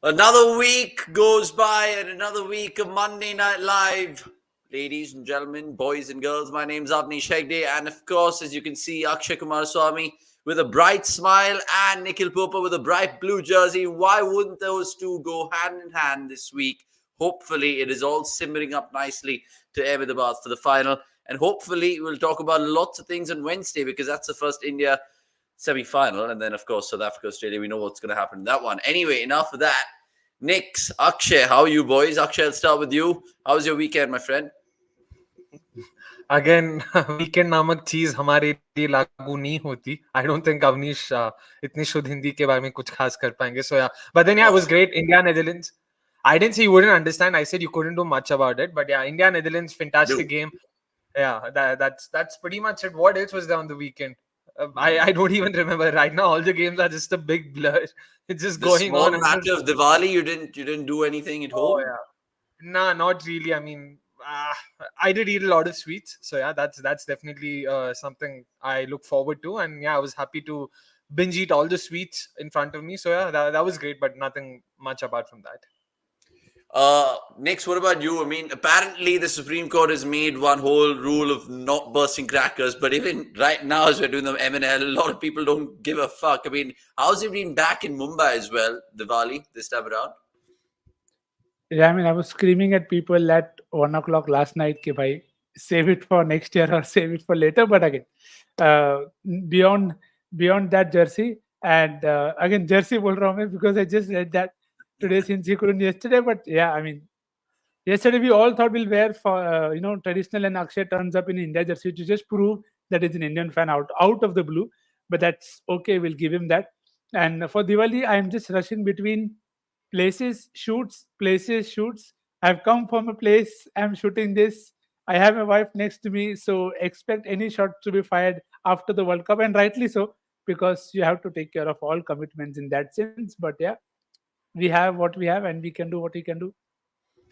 Another week goes by and another week of Monday Night Live. Ladies and gentlemen, boys and girls, my name's Avnish Hegde, and of course, as you can see, Akshay Kumaraswamy with a bright smile and Nikhil Popa with a bright blue jersey. Why wouldn't those two go hand in hand this week? Hopefully, it is all simmering up nicely to Ahmedabad for the final, and hopefully, we'll talk about lots of things on Wednesday because that's the first India semi-final, and then of course South Africa, Australia. We know what's going to happen in that one. Anyway, enough of that. Nix, Akshay, how are you boys? Akshay, I'll start with you. How was your weekend, my friend? Again, weekend नामक चीज हमारे लिए लागू नहीं होती. I don't think Avnish इतनी शुद्ध हिंदी के बारे में कुछ खास कर पाएंगे. So yeah, but then yeah, it was great. India Netherlands. I didn't say you wouldn't understand. I said you couldn't do much about it. But yeah, India Netherlands, fantastic game. Yeah, that's pretty much it. What else was there on the weekend? I don't even remember right now. All the games are just a big blur. It's just going on. Small matter of Diwali, you didn't do anything at home? Oh yeah, nah, not really. I mean, I did eat a lot of sweets, so yeah, that's definitely something I look forward to. And yeah, I was happy to binge eat all the sweets in front of me. So yeah, that was great, but nothing much apart from that. Nix, what about you? I mean, apparently the Supreme Court has made one whole rule of not bursting crackers, but even right now, as we're doing the MNL, a lot of people don't give a fuck. I mean, how's it been back in Mumbai as well, Diwali, this time around? Yeah, I mean, I was screaming at people at 1 o'clock last night, "Ki bhai, save it for next year or save it for later." But again, uh, beyond that jersey, and again jersey bol raha hu main because I just read that today since he couldn't yesterday. But yeah, I mean, yesterday we all thought we'll wear for traditional, and Akshay turns up in India jersey to just prove that he's an Indian fan out of the blue. But that's okay. We'll give him that. And for Diwali, I'm just rushing between places, shoots. I've come from a place, I'm shooting this. I have my wife next to me, so expect any shot to be fired after the World Cup, and rightly so, because you have to take care of all commitments in that sense. But yeah, we have what we have, and we can do what we can do.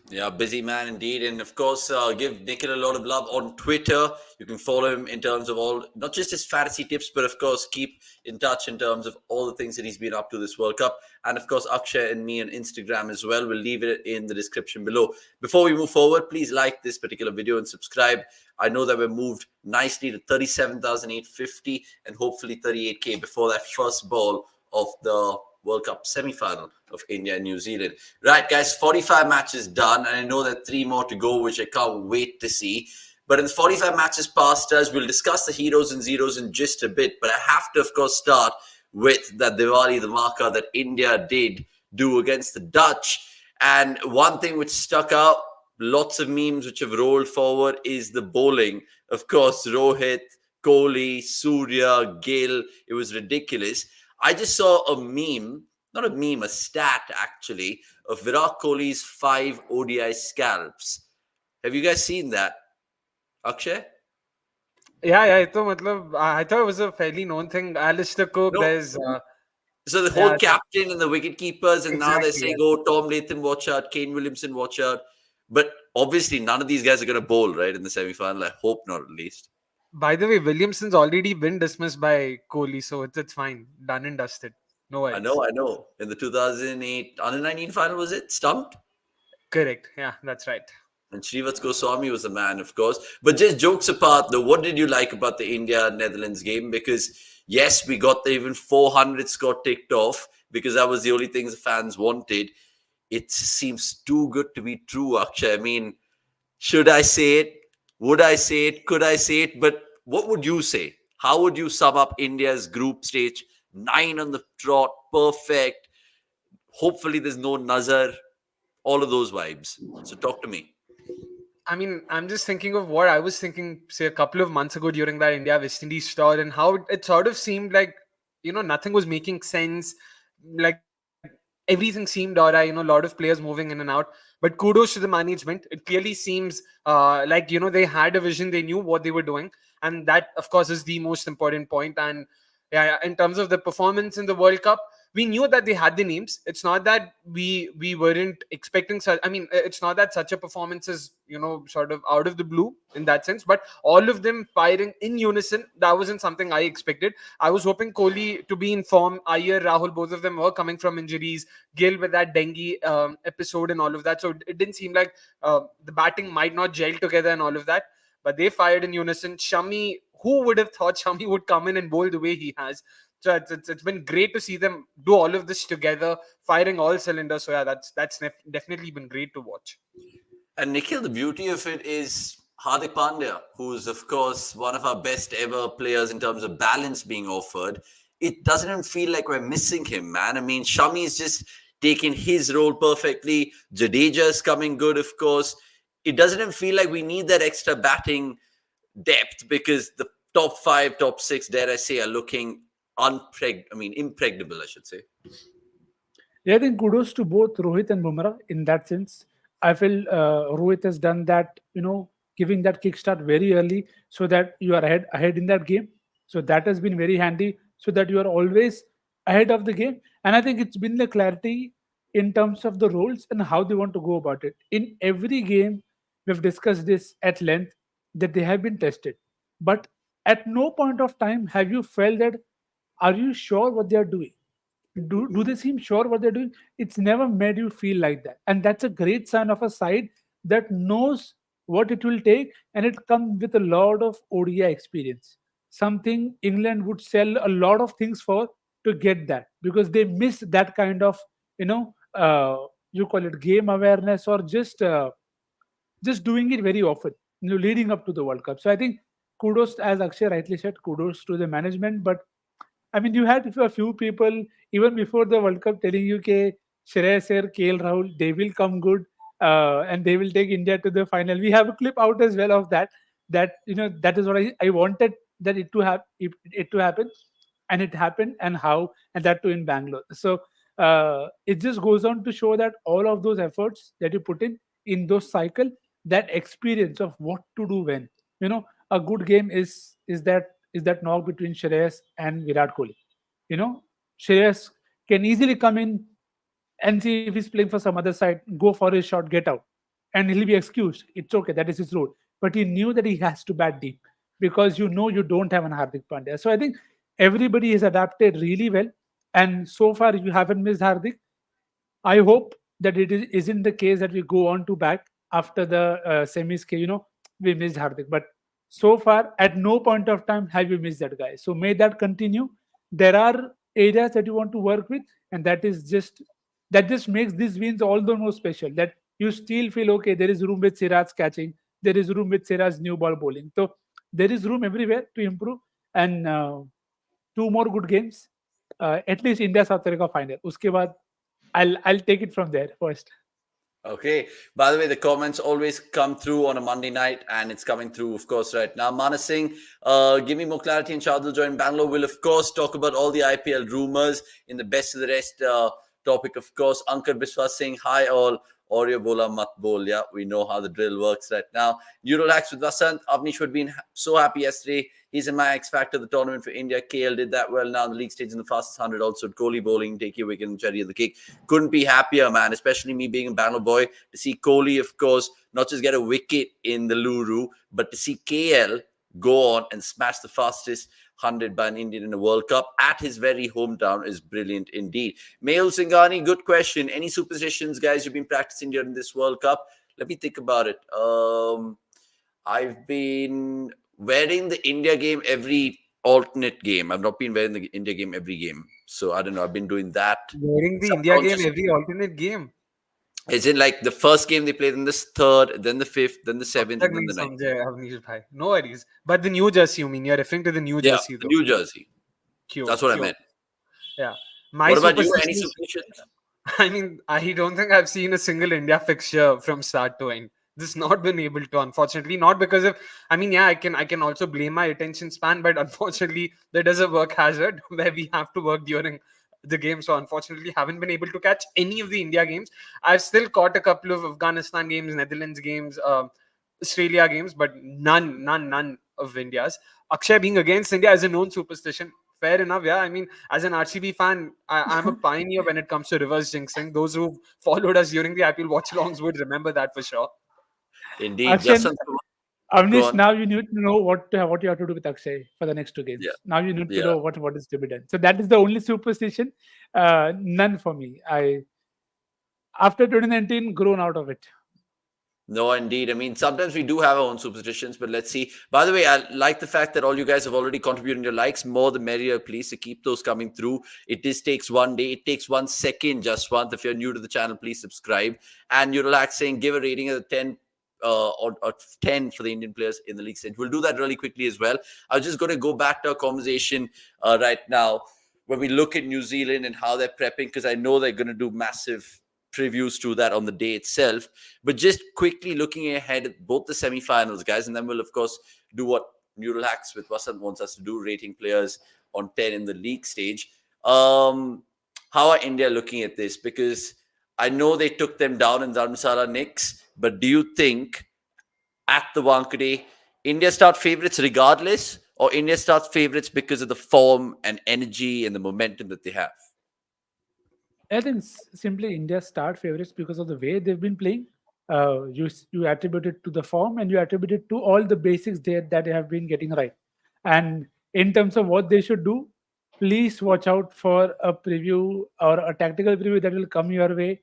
Yeah, busy man indeed. And of course, give Nikhil a lot of love on Twitter. You can follow him in terms of all, not just his fantasy tips, but of course, keep in touch in terms of all the things that he's been up to this World Cup. And of course, Akshay and me on Instagram as well. We'll leave it in the description below. Before we move forward, please like this particular video and subscribe. I know that we're moved nicely to 37,850 and hopefully 38K before that first ball of the World Cup semi-final of India and New Zealand. Right, guys, 45 matches done, and I know there are 3 more to go, which I can't wait to see. But in the 45 matches past us, we'll discuss the heroes and zeros in just a bit. But I have to, of course, start with that Diwali Dhamaka that India did do against the Dutch. And one thing which stuck out, lots of memes which have rolled forward, is the bowling. Of course, Rohit, Kohli, Surya, Gill, it was ridiculous. I just saw a meme, not a meme, a stat actually, of Virat Kohli's 5 ODI scalps. Have you guys seen that? Akshay? Yeah, I thought it was a fairly known thing. Alistair Cook, No. there's So the whole captain and the wicket keepers, and now they're saying, Exactly, oh, Tom Latham, watch out, Kane Williamson, watch out. But obviously, none of these guys are going to bowl, right, in the semi-final. I hope not, at least. by the way, Williamson's already been dismissed by Kohli, so it's fine, done and dusted. No worries. I know. In the 2008 Under-19 final, was it? Stumped? Correct. Yeah, that's right. And Srivatsa Goswami was the man, of course. But just jokes apart, though, what did you like about the India-Netherlands game? Because, yes, we got the even 400 score ticked off because that was the only thing the fans wanted. It seems too good to be true, Akshay. I mean, should I say it? Would I say it? Could I say it? But what would you say? How would you sum up India's group stage? 9 on the trot, perfect. Hopefully there's no nazar. All of those vibes. So talk to me. I mean, I'm just thinking of what I was thinking, say, a couple of months ago during that India-West Indies tour, and how it sort of seemed like, nothing was making sense. Like, everything seemed alright, a lot of players moving in and out. But kudos to the management. It clearly seems like, they had a vision, they knew what they were doing. And that, of course, is the most important point. And yeah, in terms of the performance in the World Cup, we knew that they had the names. It's not that we weren't expecting such. I mean, it's not that such a performance is, sort of out of the blue in that sense. But all of them firing in unison, that wasn't something I expected. I was hoping Kohli to be in form. Iyer, Rahul, both of them were coming from injuries. Gill with that dengue episode and all of that. So it didn't seem like the batting might not gel together and all of that. But they fired in unison. Shami, who would have thought Shami would come in and bowl the way he has? So it's been great to see them do all of this together, firing all cylinders. So yeah, that's definitely been great to watch. And Nikhil, the beauty of it is Hardik Pandya, who's of course one of our best ever players in terms of balance being offered. It doesn't even feel like we're missing him, man. I mean, Shami is just taking his role perfectly. Jadeja is coming good, of course. It doesn't even feel like we need that extra batting depth because the top 5, top 6, dare I say, are looking impregnable, I should say. Yeah, I think kudos to both Rohit and Bumrah in that sense. I feel Rohit has done that, giving that kickstart very early so that you are ahead in that game. So that has been very handy so that you are always ahead of the game. And I think it's been the clarity in terms of the roles and how they want to go about it. In every game, we've discussed this at length that they have been tested. But at no point of time have you felt that, are you sure what they are doing? Do they seem sure what they're doing? It's never made you feel like that. And that's a great sign of a side that knows what it will take, and it comes with a lot of ODI experience. Something England would sell a lot of things for to get that, because they miss that kind of, you call it game awareness, or just doing it very often, leading up to the World Cup. So I think kudos, as Akshay rightly said, kudos to the management. But I mean, you had a few people even before the World Cup telling you, "Ke Shreyas Iyer, KL Rahul, they will come good, and they will take India to the final." We have a clip out as well of that. That is what I wanted that it to happen, and it happened, and how, and that too in Bangalore. So it just goes on to show that all of those efforts that you put in those cycle, that experience of what to do when, a good game is that knock between Shreyas and Virat Kohli. Shreyas can easily come in and see if he's playing for some other side, go for his shot, get out, and he'll be excused. It's okay, that is his role. But he knew that he has to bat deep because you don't have an Hardik Pandya. So I think everybody has adapted really well, and so far you haven't missed Hardik. I hope that isn't the case that we go on to back after the semis. We missed Hardik, but so far at no point of time have you missed that guy. So may that continue. There are areas that you want to work with, and that just makes these wins all the more special. That you still feel okay. There is room with Siraj catching. There is room with Siraj new ball bowling. So there is room everywhere to improve. And 2 more good games. At least India South Africa final. Uske baad, I'll take it from there first. Okay. By the way, the comments always come through on a Monday night, and it's coming through, of course, right now. Manas Singh, give me more clarity in Shardul join Bangalore. We'll, of course, talk about all the IPL rumours in the best of the rest topic, of course. Ankar Biswas saying, hi all. Oreo bola mat bol. Yeah, we know how the drill works right now. Neural hacks with Vasant. Avnish would have been so happy yesterday. He's in my X Factor, the tournament for India. KL did that well. Now the league stage in the fastest 100. Also, Kohli bowling, take your wicket and cherry of the cake. Couldn't be happier, man. Especially me being a Bangalore boy, to see Kohli, of course, not just get a wicket in the Luru, but to see KL go on and smash the fastest 100 by an Indian in a World Cup at his very hometown is brilliant indeed. Mehul Singhani, good question. Any superstitions, guys, you've been practicing during this World Cup? Let me think about it. I've been wearing the India game every alternate game. I've not been wearing the India game every game. So I don't know. I've been doing that. Wearing the India game every alternate game. Is it like the first game they played, then the third, then the fifth, then the seventh, and then the ninth? No worries. But the New Jersey, you mean? You're referring to the New Jersey, the New Jersey. Cute, That's what I meant. Yeah. What about you? Any superstitions? I mean, I don't think I've seen a single India fixture from start to end. Just not been able to, unfortunately. Not because of, I can also blame my attention span, but unfortunately, there is a work hazard where we have to work during the game. So unfortunately, haven't been able to catch any of the India games. I've still caught a couple of Afghanistan games, Netherlands games, Australia games, but none of India's. Akshay being against India is a known superstition. Fair enough, yeah. I mean, as an RCB fan, I'm a pioneer when it comes to reverse jinxing. Those who followed us during the IPL watch-alongs would remember that for sure. Indeed. Akshay, Go Avnish, on. now you need to know what you have to do with Akshay for the next two Yeah. games. Now you need to Yeah. know what is to be done. So that is the only superstition. None for me. I after 2019 grown out of it. No, indeed. I mean, sometimes we do have our own superstitions, but let's see. By the way, I like the fact that all you guys have already contributed your likes. More the merrier, please, to keep those coming through. It just takes 1 day. It takes 1 second, just once. If you're new to the channel, please subscribe. And you're saying give a rating of 10 or 10 for the Indian players in the league stage. We'll do that really quickly as well. I'm just going to go back to our conversation right now when we look at New Zealand and how they're prepping, because I know they're going to do massive previews to that on the day itself. But just quickly looking ahead at both the semi-finals, guys, and then we'll, of course, do what Neural Hacks with Vasant wants us to do, rating players on 10 in the league stage. How are India looking at this? Because I know they took them down in Dharamsala Knicks, but do you think at the Wankhede, India start favourites regardless, or India starts favourites because of the form and energy and the momentum that they have? I think simply India start favorites because of the way they've been playing. You attribute it to the form, and you attribute it to all the basics there that they have been getting right. And in terms of what they should do, please watch out for a preview or a tactical preview that will come your way.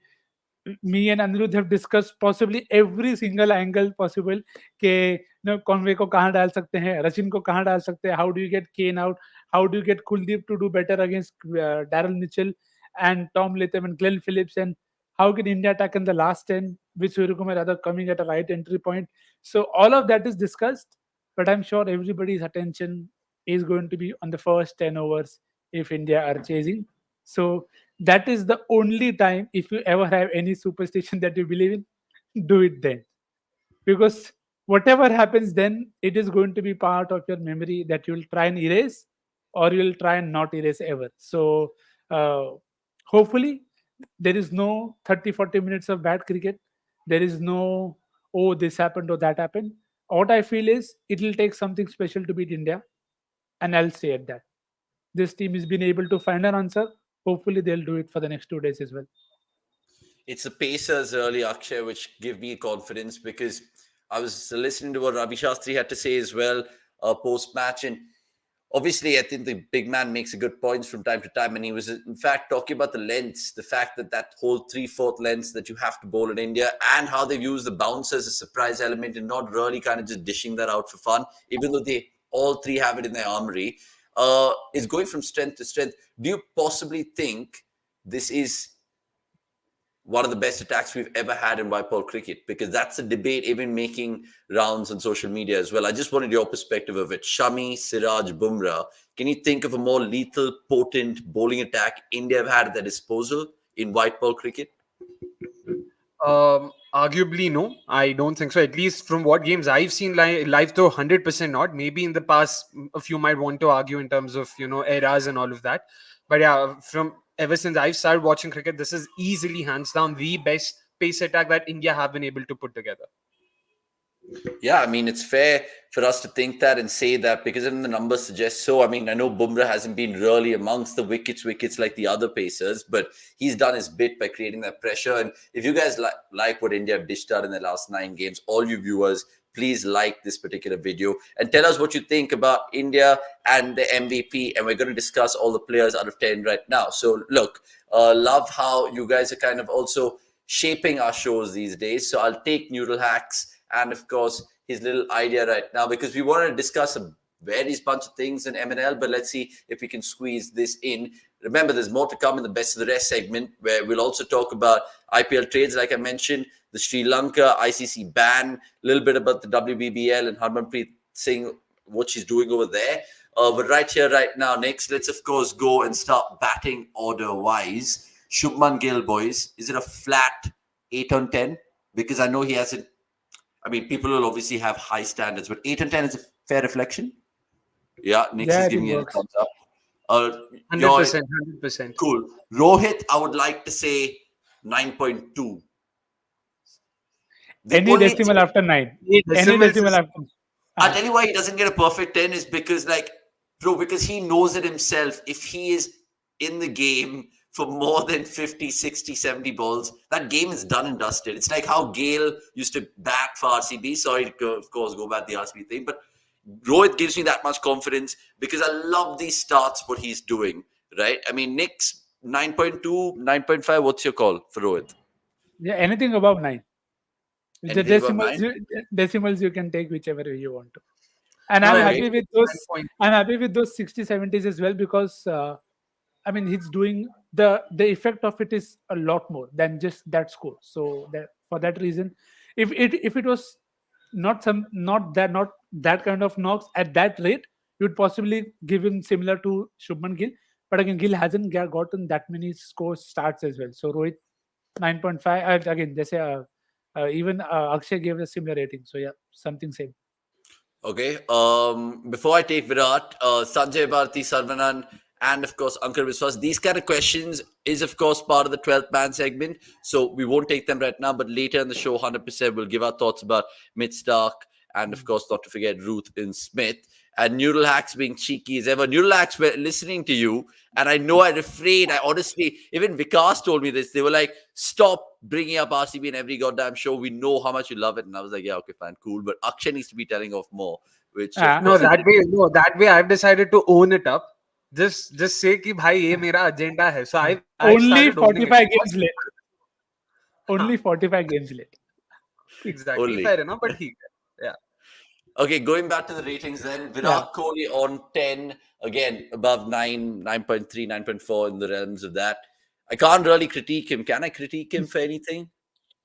Me and Anirudh have discussed possibly every single angle possible. कि Conway को कहाँ डाल सकते हैं, Rachin को कहाँ डाल सकते हैं, how do you get Kane out, how do you get Kuldeep to do better against Daryl Mitchell and Tom Latham and Glenn Phillips, and how can India attack in the last 10 with Suryakumar rather coming at a right entry point. So all of that is discussed, but I'm sure everybody's attention is going to be on the first 10 overs if India are chasing. So that is the only time, if you ever have any superstition that you believe in, do it then. Because whatever happens then, it is going to be part of your memory that you'll try and erase, or you'll try and not erase ever. So hopefully there is no 30-40 minutes of bad cricket. There is no, oh, this happened or that happened. What I feel is it will take something special to beat India, and I'll say at that. This team has been able to find an answer. Hopefully they'll do it for the next 2 days as well. It's the Pacers early, Akshay, which give me confidence, because I was listening to what Ravi Shastri had to say as well post-match. And obviously, I think the big man makes a good points from time to time. And he was, in fact, talking about the lengths, the fact that whole 3/4 lengths that you have to bowl in India, and how they've used the bouncer as a surprise element and not really kind of just dishing that out for fun, even though they all three have it in their armory, is going from strength to strength. Do you possibly think this is one of the best attacks we've ever had in white ball cricket? Because that's a debate even making rounds on social media as well. I just wanted your perspective of it. Shami, Siraj, Bumrah. Can you think of a more lethal, potent bowling attack India have had at their disposal in white ball cricket? Arguably, no. I don't think so. At least from what games I've seen live, though, 100% not. Maybe in the past, a few might want to argue in terms of, eras and all of that. But yeah, ever since I've started watching cricket, this is easily, hands down, the best pace attack that India have been able to put together. Yeah, I mean, it's fair for us to think that and say that, because even the numbers suggest so. I mean, I know Bumrah hasn't been really amongst the wickets like the other pacers, but he's done his bit by creating that pressure. And if you guys like what India have dished out in the last 9 games, all you viewers, please like this particular video and tell us what you think about India and the MVP. And we're going to discuss all the players out of 10 right now. So look, love how you guys are kind of also shaping our shows these days. So I'll take Neural Hacks and, of course, his little idea right now, because we wanted to discuss a various bunch of things in MNL, but let's see if we can squeeze this in. Remember, there's more to come in the Best of the Rest segment, where we'll also talk about IPL trades, like I mentioned, the Sri Lanka ICC ban, a little bit about the WBBL and Harmanpreet Singh, what she's doing over there. But right here, right now, next, let's, of course, go and start batting order-wise. Shubman Gill, boys, is it a flat 8 on 10? Because I know he hasn't. I mean, people will obviously have high standards, but 8 and 10 is a fair reflection. Yeah, Nick is giving it a thumbs up. 100%, 100%. Cool. Rohit, I would like to say 9.2. Any decimal after 9. Any decimal after. I'll tell you why he doesn't get a perfect 10 is because, Bro, because he knows it himself. If he is in the game for more than 50, 60, 70 balls, that game is done and dusted. It's like how Gale used to bat for RCB. Sorry to, of course, go back the RCB thing, but Rohit gives me that much confidence because I love these starts, what he's doing, right? I mean, Nick's 9.2, 9.5. What's your call for Rohit? Yeah, anything above 9. The Anything above decimals you can take whichever way you want to. And No, I'm I happy agree. with those. 9 I'm happy with those 60, 70s as well because I mean he's doing the effect of it is a lot more than just that score. So that for that reason, if it was not that kind of knocks at that rate, you would possibly give him similar to Shubman Gill. But again, Gill hasn't gotten that many scores starts as well. So Rohit 9.5. Again, they say even Akshay gave a similar rating. So yeah, something same. Okay. Before I take Virat, Sanjay Bharti, Sarvanan, and of course Ankar Viswas, these kind of questions is of course part of the 12th man segment. So we won't take them right now, but later in the show, 100% we'll give our thoughts about Mitch Stark and of course not to forget Ruth and Smith. And Noodle Hacks being cheeky as ever. Noodle Hacks were listening to you, and I know I refrained. I honestly, even Vikas told me this. They were like, "Stop bringing up RCB in every goddamn show. We know how much you love it." And I was like, "Yeah, okay, fine, cool." But Akshay needs to be telling off more. Which No, that way I've decided to own it up. Just say कि भाई ये मेरा agenda है. So I Only started owning 45 it. games left. Only 45 games left. Exactly. Only. Fair enough, but ठीक है. Yeah. Okay, going back to the ratings then. Virat Kohli on 10, again, above 9, 9.3, 9.4 in the realms of that. I can't really critique him. Can I critique him for anything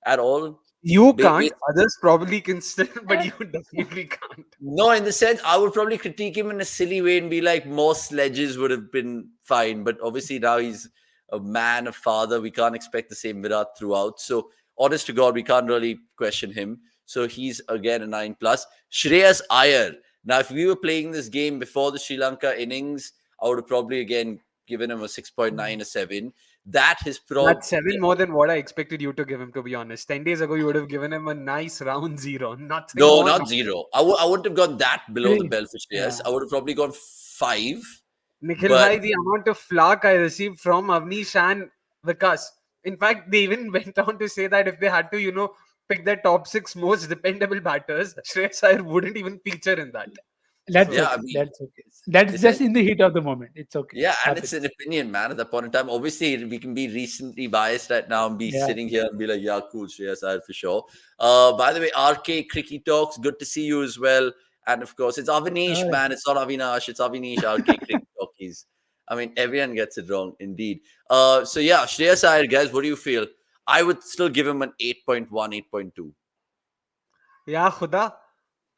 at all? You can't. Others probably can still, but you definitely can't. No, in the sense, I would probably critique him in a silly way and be like, more sledges would have been fine. But obviously now he's a man, a father. We can't expect the same Virat throughout. So, honest to God, we can't really question him. So he's again a 9 plus. Shreyas Iyer. Now, if we were playing this game before the Sri Lanka innings, I would have probably again given him a 6.9, a 7. That's 7 more than what I expected you to give him, to be honest. 10 days ago, you would have given him a nice round 0. Nothing No, more, not nothing. 0. I wouldn't have gone that below the belt for Shreyas. I would have probably gone 5. Nikhil bhai, the amount of flack I received from Avnish and Vikas. In fact, they even went on to say that if they had to, pick their top 6 most dependable batters, Shreyas Iyer wouldn't even feature in that. That's okay. That's okay. That's just in the heat of the moment. It's okay. Yeah, and it's an opinion, man. At that point in time, obviously, we can be recently biased right now and be sitting here and be like, yeah, cool, Shreyas Iyer for sure. By the way, RK Cricket Talks, good to see you as well. And of course, it's Avinash, man. It's not Avinash. It's Avinash, RK Cricket Talkies. I mean, everyone gets it wrong, indeed. So yeah, Shreyas Iyer, guys, what do you feel? I would still give him an 8.1, 8.2. Yeah, Khuda.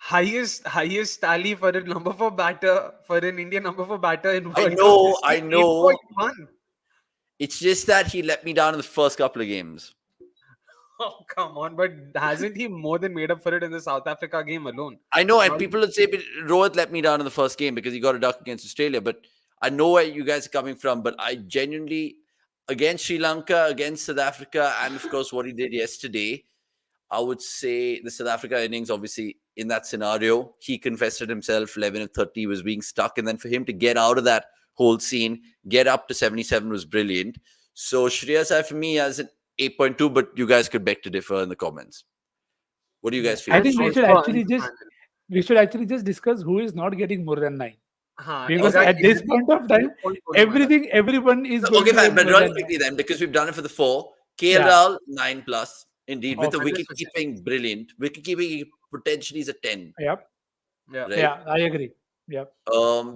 Highest tally for a number 4 batter, for an Indian number 4 batter in World Cup. I know. 8.1. It's just that he let me down in the first couple of games. Oh, come on. But hasn't he more than made up for it in the South Africa game alone? I know, and people would say, but Rohit let me down in the first game because he got a duck against Australia. But I know where you guys are coming from, but I genuinely, against Sri Lanka, against South Africa, and of course what he did yesterday, I would say the South Africa innings, obviously, in that scenario, he confessed it himself, 11 of 30 was being stuck. And then for him to get out of that whole scene, get up to 77 was brilliant. So Shreyas Iyer for me as an 8.2, but you guys could beg to differ in the comments. What do you guys feel? I think we should actually just discuss who is not getting more than 9. Because at this point of time, everyone is going okay, fine, but really quickly then, because we've done it for the 4. KL 9 plus. Indeed, with the wicket keeping brilliant. Wicket keeping potentially is a 10. Yep. Yeah. Right? Yeah, I agree. Yep.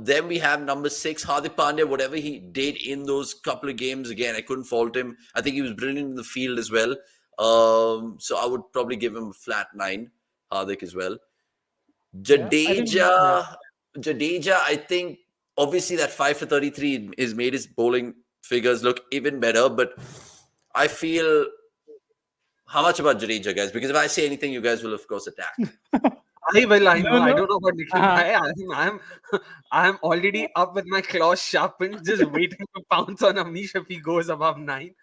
Then we have number 6, Hardik Pandya. Whatever he did in those couple of games, again, I couldn't fault him. I think he was brilliant in the field as well. So I would probably give him a flat 9, Hardik as well. Jadeja, I think obviously that 5 for 33 has made his bowling figures look even better. But I feel. How much about Jadeja, guys? Because if I say anything, you guys will, of course, attack. I will. I know. I don't know about Nikhil. I'm already up with my claws sharpened, just waiting to pounce on Avnish if he goes above 9.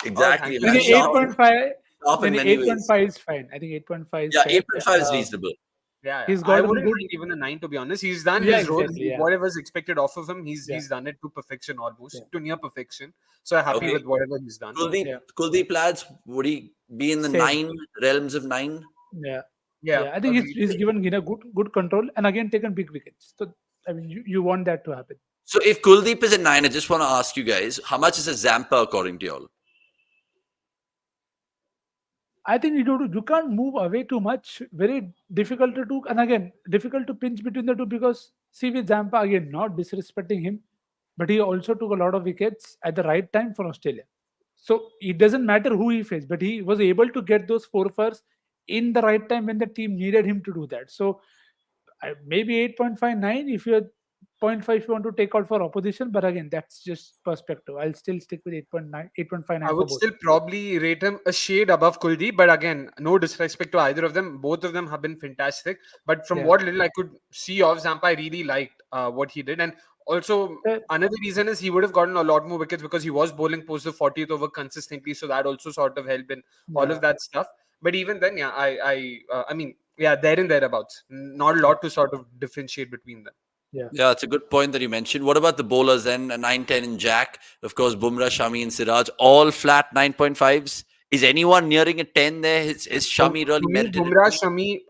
Exactly. 8.5. 8.5 is fine. I think 8.5 is 8.5 is reasonable. Yeah, He's I gotten wouldn't good. mind even a 9, to be honest. He's done Yeah, his role. exactly. Yeah, Whatever's expected off of him, yeah, he's done it to perfection, almost yeah, to near perfection. So I'm happy Okay. with whatever he's done. Kuldeep, yeah. Kuldeep lads, would he be in the Same. 9 realms of 9? Yeah, Yeah, yeah. I think agreed. he's given good control and again taken big wickets. So I mean, you want that to happen. So if Kuldeep is a 9, I just want to ask you guys, how much is a Zampa according to y'all? I think you can't move away too much. Very difficult to do, and again difficult to pinch between the two because see with Zampa again, not disrespecting him, but he also took a lot of wickets at the right time for Australia. So it doesn't matter who he faced, but he was able to get those 4 overs in the right time when the team needed him to do that. So maybe 8.59 if you're point 0.5 if you want to take out for opposition, but again that's just perspective. I'll still stick with 8.9, I 8.59 for would both. still probably rate him a shade above Kuldeep, but again, no disrespect to either of them. Both of them have been fantastic. But from Yeah. what little I could see of Zampa, I really liked what he did. And also, Uh, another reason is he would have gotten a lot more wickets because he was bowling post the 40th over consistently. So that also sort of helped in all yeah. of that stuff. But even then, yeah, I mean, yeah, there and thereabouts. Not a lot to sort of differentiate between them. Yeah. Yeah, it's a good point that you mentioned. What about the bowlers then? A 9, 10 and Jack. Of course, Bumrah, Shami and Siraj, all flat 9.5s. Is anyone nearing a 10 there? Is Shami really For me, melted Bumrah, into it? Shami,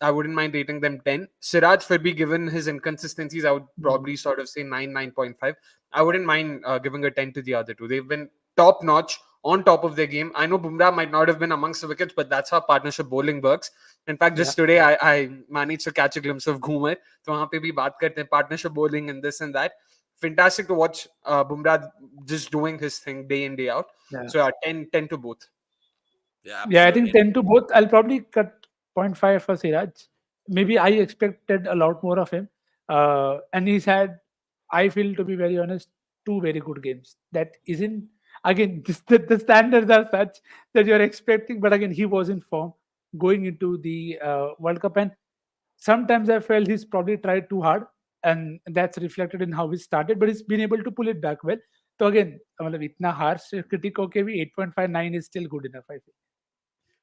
I wouldn't mind rating them 10. Siraj, Firbi, given his inconsistencies, I would Mm. probably sort of say 9, 9.5. I wouldn't mind giving a 10 to the other two. They've been top notch, on top of their game. I know Bumrah might not have been amongst the wickets, but that's how partnership bowling works. In fact, Yeah. just today, I managed to catch a glimpse of Ghumar. So वहाँ पे भी बात करते हैं, partnership bowling and this and that. Fantastic to watch Bumrah just doing his thing day in, day out. Yeah. So 10 to both. Yeah, Yeah, I think absolutely. 10 to both. I'll probably cut zero 0.5 for Siraj. Maybe I expected a lot more of him. And he's had, I feel to be very honest, 2 very good games. That isn't, again, the standards are such that you're expecting, but again, he was in form going into the World Cup. And sometimes I felt he's probably tried too hard, and that's reflected in how he started, but he's been able to pull it back well. So again, मतलब इतना harsh critic होके भी 8.59 is still good enough, I feel.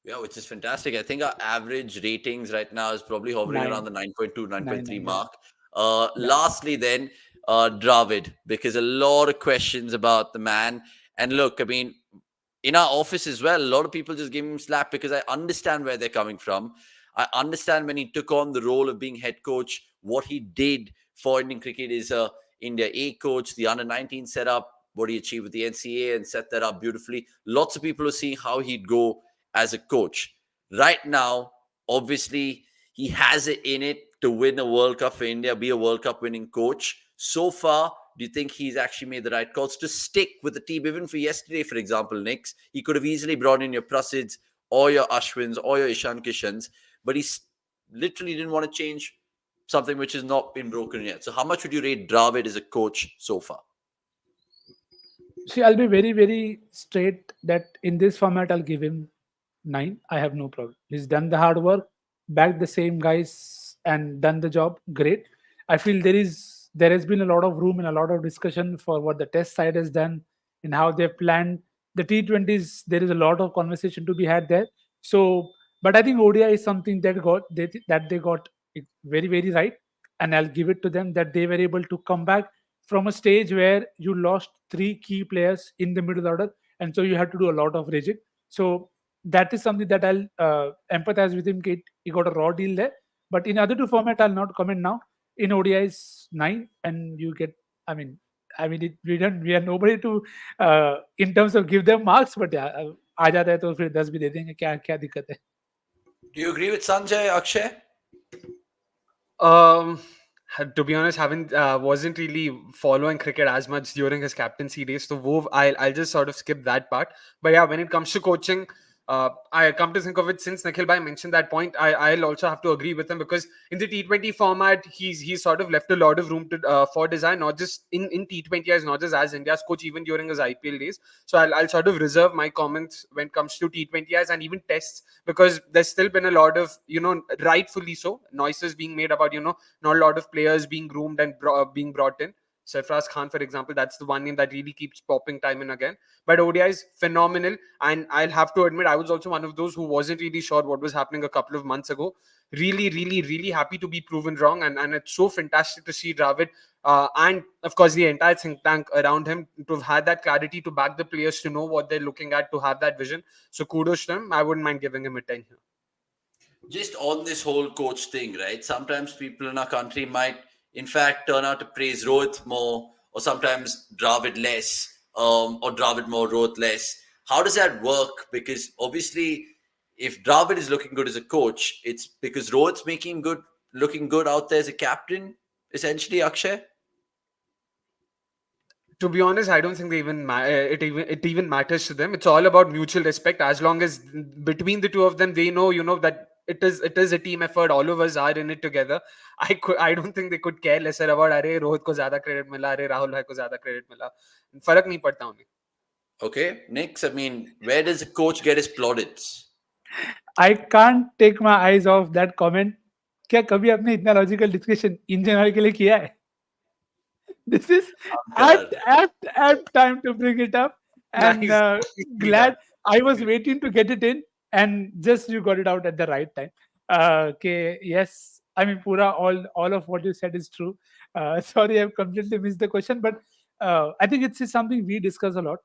Yeah, which is fantastic. I think our average ratings right now is probably hovering around Nine, the 9.2, nine point nine, three nine. Yeah, mark. yeah, Lastly, then, Dravid, because a lot of questions about the man. And look, I mean, in our office as well, a lot of people just give him slap because I understand where they're coming from. I understand when he took on the role of being head coach, what he did for Indian cricket is a India A coach, the under 19 setup, what he achieved with the NCA and set that up beautifully. Lots of people are seeing how he'd go as a coach. Right now, obviously, he has it in it to win a World Cup for India, be a World Cup winning coach. So far, do you think he's actually made the right calls to stick with the team? Even for yesterday, for example, Knicks, he could have easily brought in your Prasids or your Ashwins or your Ishan Kishans, but he literally didn't want to change something which has not been broken yet. So how much would you rate Dravid as a coach so far? See, I'll be very, very straight that in this format, I'll give him 9. I have no problem. He's done the hard work, backed the same guys, and done the job. Great. I feel there has been a lot of room and a lot of discussion for what the test side has done and how they've planned the T20s. There is a lot of conversation to be had there. So, but I think ODI is something that they got it very, very right, and I'll give it to them that they were able to come back from a stage where you lost 3 key players in the middle order, and so you had to do a lot of reject. So that is something that I'll empathize with him. He got a raw deal there, but in other two format, I'll not comment now. In ODIs 9, and you get. We are nobody to in terms of give them marks, but yeah, आ जाता है तो फिर 10 भी दे देंगे क्या क्या दिक्कत है. Do you agree with Sanjay, Akshay? Um, to be honest, haven't wasn't really following cricket as much during his captaincy days. So I'll just sort of skip that part. But yeah, when it comes to coaching, I come to think of it since Nikhil Bhai mentioned that point. I'll also have to agree with him because in the T20 format, he's sort of left a lot of room to for design, not just in T20 as not just as India's coach, even during his IPL days. So I'll sort of reserve my comments when it comes to T20 as and even tests because there's still been a lot of rightfully so noises being made about not a lot of players being groomed and being brought in. Sarfraz Khan, for example, that's the one name that really keeps popping time and again. But ODI is phenomenal. And I'll have to admit, I was also one of those who wasn't really sure what was happening a couple of months ago. Really, really, really happy to be proven wrong. And it's so fantastic to see Dravid and, of course, the entire think tank around him to have had that clarity to back the players, to know what they're looking at, to have that vision. So kudos to him. I wouldn't mind giving him a 10 here. Just on this whole coach thing, right? Sometimes people in our country might, in fact, turn out to praise Rohit more, or sometimes Dravid less, or Dravid more, Rohit less. How does that work? Because obviously, if Dravid is looking good as a coach, it's because Rohit's looking good out there as a captain, essentially, Akshay. To be honest, I don't think they it even matters to them. It's all about mutual respect. As long as between the two of them, they know, that it is a team effort. All of us are in it together. I don't think they could care lesser about अरे रोहित को ज़्यादा credit मिला, अरे राहुल भाई को ज़्यादा credit मिला. फर्क नहीं पड़ता उन्हें. Okay, next, I mean, where does the coach get his plaudits? I can't take my eyes off that comment. क्या कभी आपने इतना लॉजिकल डिस्कशन इन जनरल के लिए किया है? This is apt time to bring it up, and glad I was waiting to get it in, and just you got it out at the right time. Okay, yes, I mean, Pura, all of what you said is true. Sorry, I've completely missed the question, but I think it's something we discuss a lot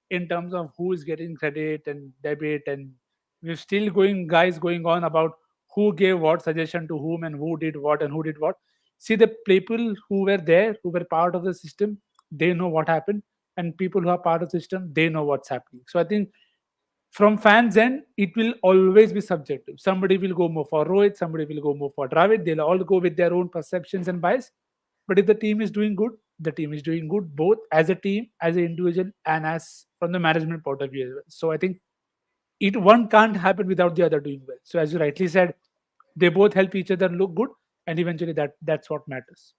in terms of who is getting credit and debate, and we're still going on about who gave what suggestion to whom and who did what and who did what. See, the people who were there, who were part of the system, they know what happened, and people who are part of the system, they know what's happening. So I think from fans' end, it will always be subjective. Somebody will go more for Rohit, somebody will go more for Dravid. They'll all go with their own perceptions and bias. But if the team is doing good, the team is doing good, both as a team, as an individual, and as from the management point of view as well. So I think one can't happen without the other doing well. So as you rightly said, they both help each other look good, and eventually that's what matters.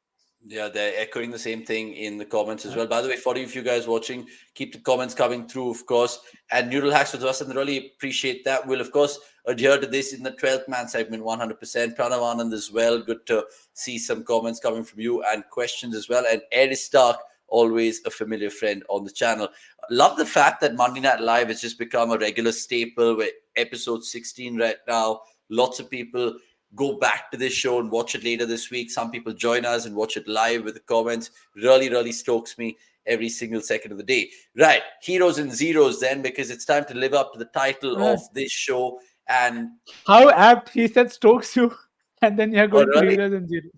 Yeah, they're echoing the same thing in the comments as well. By the way, for you guys watching, keep the comments coming through, of course. And Noodle Hacks with us, and really appreciate that. We'll, of course, adhere to this in the 12th man segment 100%. Pranav Anand as well. Good to see some comments coming from you and questions as well. And Ed Stark, always a familiar friend on the channel. Love the fact that Monday Night Live has just become a regular staple. We're episode 16 right now. Lots of people go back to this show and watch it later this week. Some people join us and watch it live with the comments. Really, really stokes me every single second of the day. Right, heroes and zeros then, because it's time to live up to the title of this show. And how apt he said stokes you, and then you're going to heroes and zeros.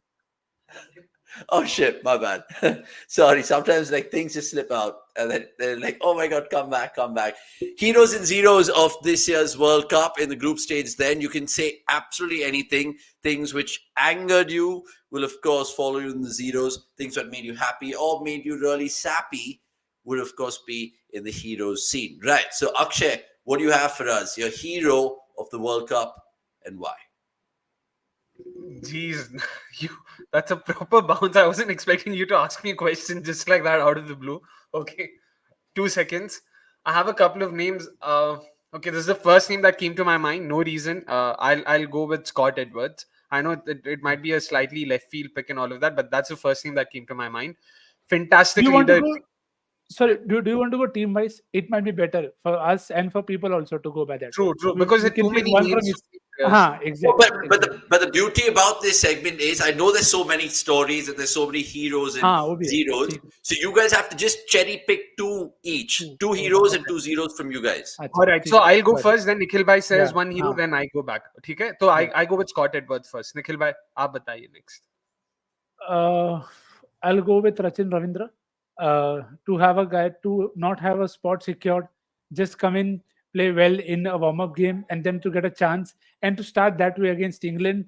Oh shit, my bad. Sorry, sometimes like things just slip out and then they're like, oh my god, come back. Heroes and zeros of this year's World Cup in the group stage. Then you can say absolutely anything. Things which angered you will of course follow you in the zeros. Things that made you happy or made you really sappy would of course be in the heroes scene. Right, so Akshay, what do you have for us? Your hero of the World Cup and why? Jeez, that's a proper bounce. I wasn't expecting you to ask me a question just like that out of the blue. Okay, 2 seconds. I have a couple of names. Okay, this is the first name that came to my mind. No reason. I'll go with Scott Edwards. I know it might be a slightly left field pick and all of that, but that's the first name that came to my mind. Fantastic leader. Sorry, do you want to go team wise? It might be better for us and for people also to go by that. True. Because it's too many names. Exactly. But the beauty about this segment is I know there's so many stories and there's so many heroes and zeros. So you guys have to just cherry pick two each. Two heroes and two zeros from you guys. All right. So I'll go first. Then Nikhil bhai says one hero. Then I go back. Okay. So I go with Scott Edwards first. Nikhil bhai, aap bataiye next. I'll go with Rachin Ravindra. To have a guy to not have a spot secured, just come in, play well in a warm-up game, and then to get a chance and to start that way against England,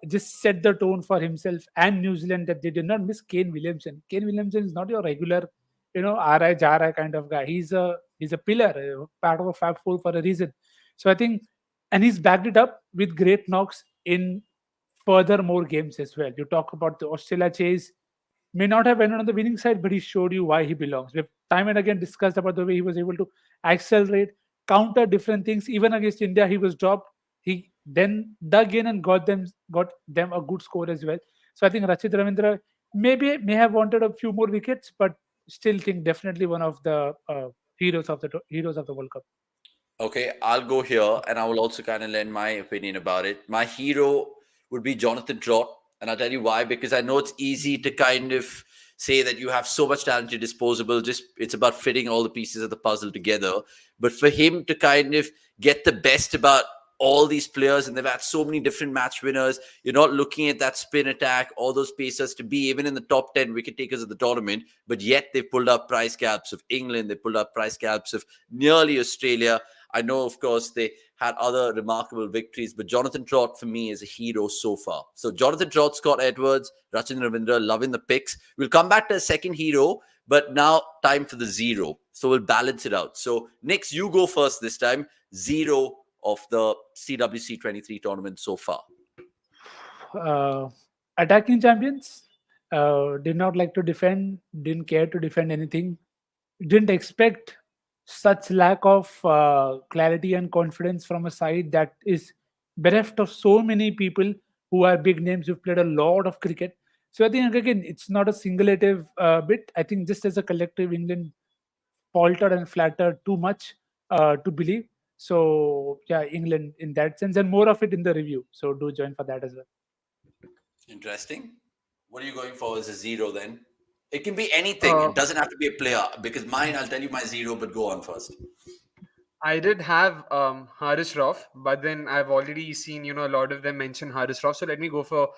just set the tone for himself and New Zealand that they did not miss Kane Williamson. Kane Williamson is not your regular, RI Jara kind of guy. He's a pillar, part of a Fab Four for a reason. So I think, and he's backed it up with great knocks in further more games as well. You talk about the Australia chase. May not have ended on the winning side, but he showed you why he belongs. We've time and again discussed about the way he was able to accelerate, counter different things. Even against India, he was dropped. He then dug in and got them a good score as well. So I think Rachit Ravindra maybe may have wanted a few more wickets, but still think definitely one of the heroes of the World Cup. Okay, I'll go here and I will also kind of lend my opinion about it. My hero would be Jonathan Trott. And I'll tell you why, because I know it's easy to kind of say that you have so much talent at disposable. Just it's about fitting all the pieces of the puzzle together. But for him to kind of get the best about all these players, and they've had so many different match winners, you're not looking at that spin attack, all those pacers to be even in the top 10 wicket takers of the tournament, but yet they've pulled up price caps of England, they pulled up price caps of nearly Australia. I know, of course, they had other remarkable victories, but Jonathan Trott for me is a hero so far. So Jonathan Trott, Scott Edwards, Rachin Ravindra, loving the picks. We'll come back to a second hero, but now time for the zero. So we'll balance it out. So Nix, you go first this time. Zero of the CWC 23 tournament so far. Attacking champions did not like to defend, didn't care to defend anything, didn't expect such lack of clarity and confidence from a side that is bereft of so many people who are big names who've played a lot of cricket. So I think again it's not a singulative bit. I think just as a collective, England faltered and flattered too much to believe. So yeah, England in that sense, and more of it in the review. So do join for that as well. Interesting. What are you going for as a zero then? It can be anything. It doesn't have to be a player. Because mine, I'll tell you my zero, but go on first. I did have Haris Rauf, but then I've already seen, a lot of them mention Haris Rauf. So let me go for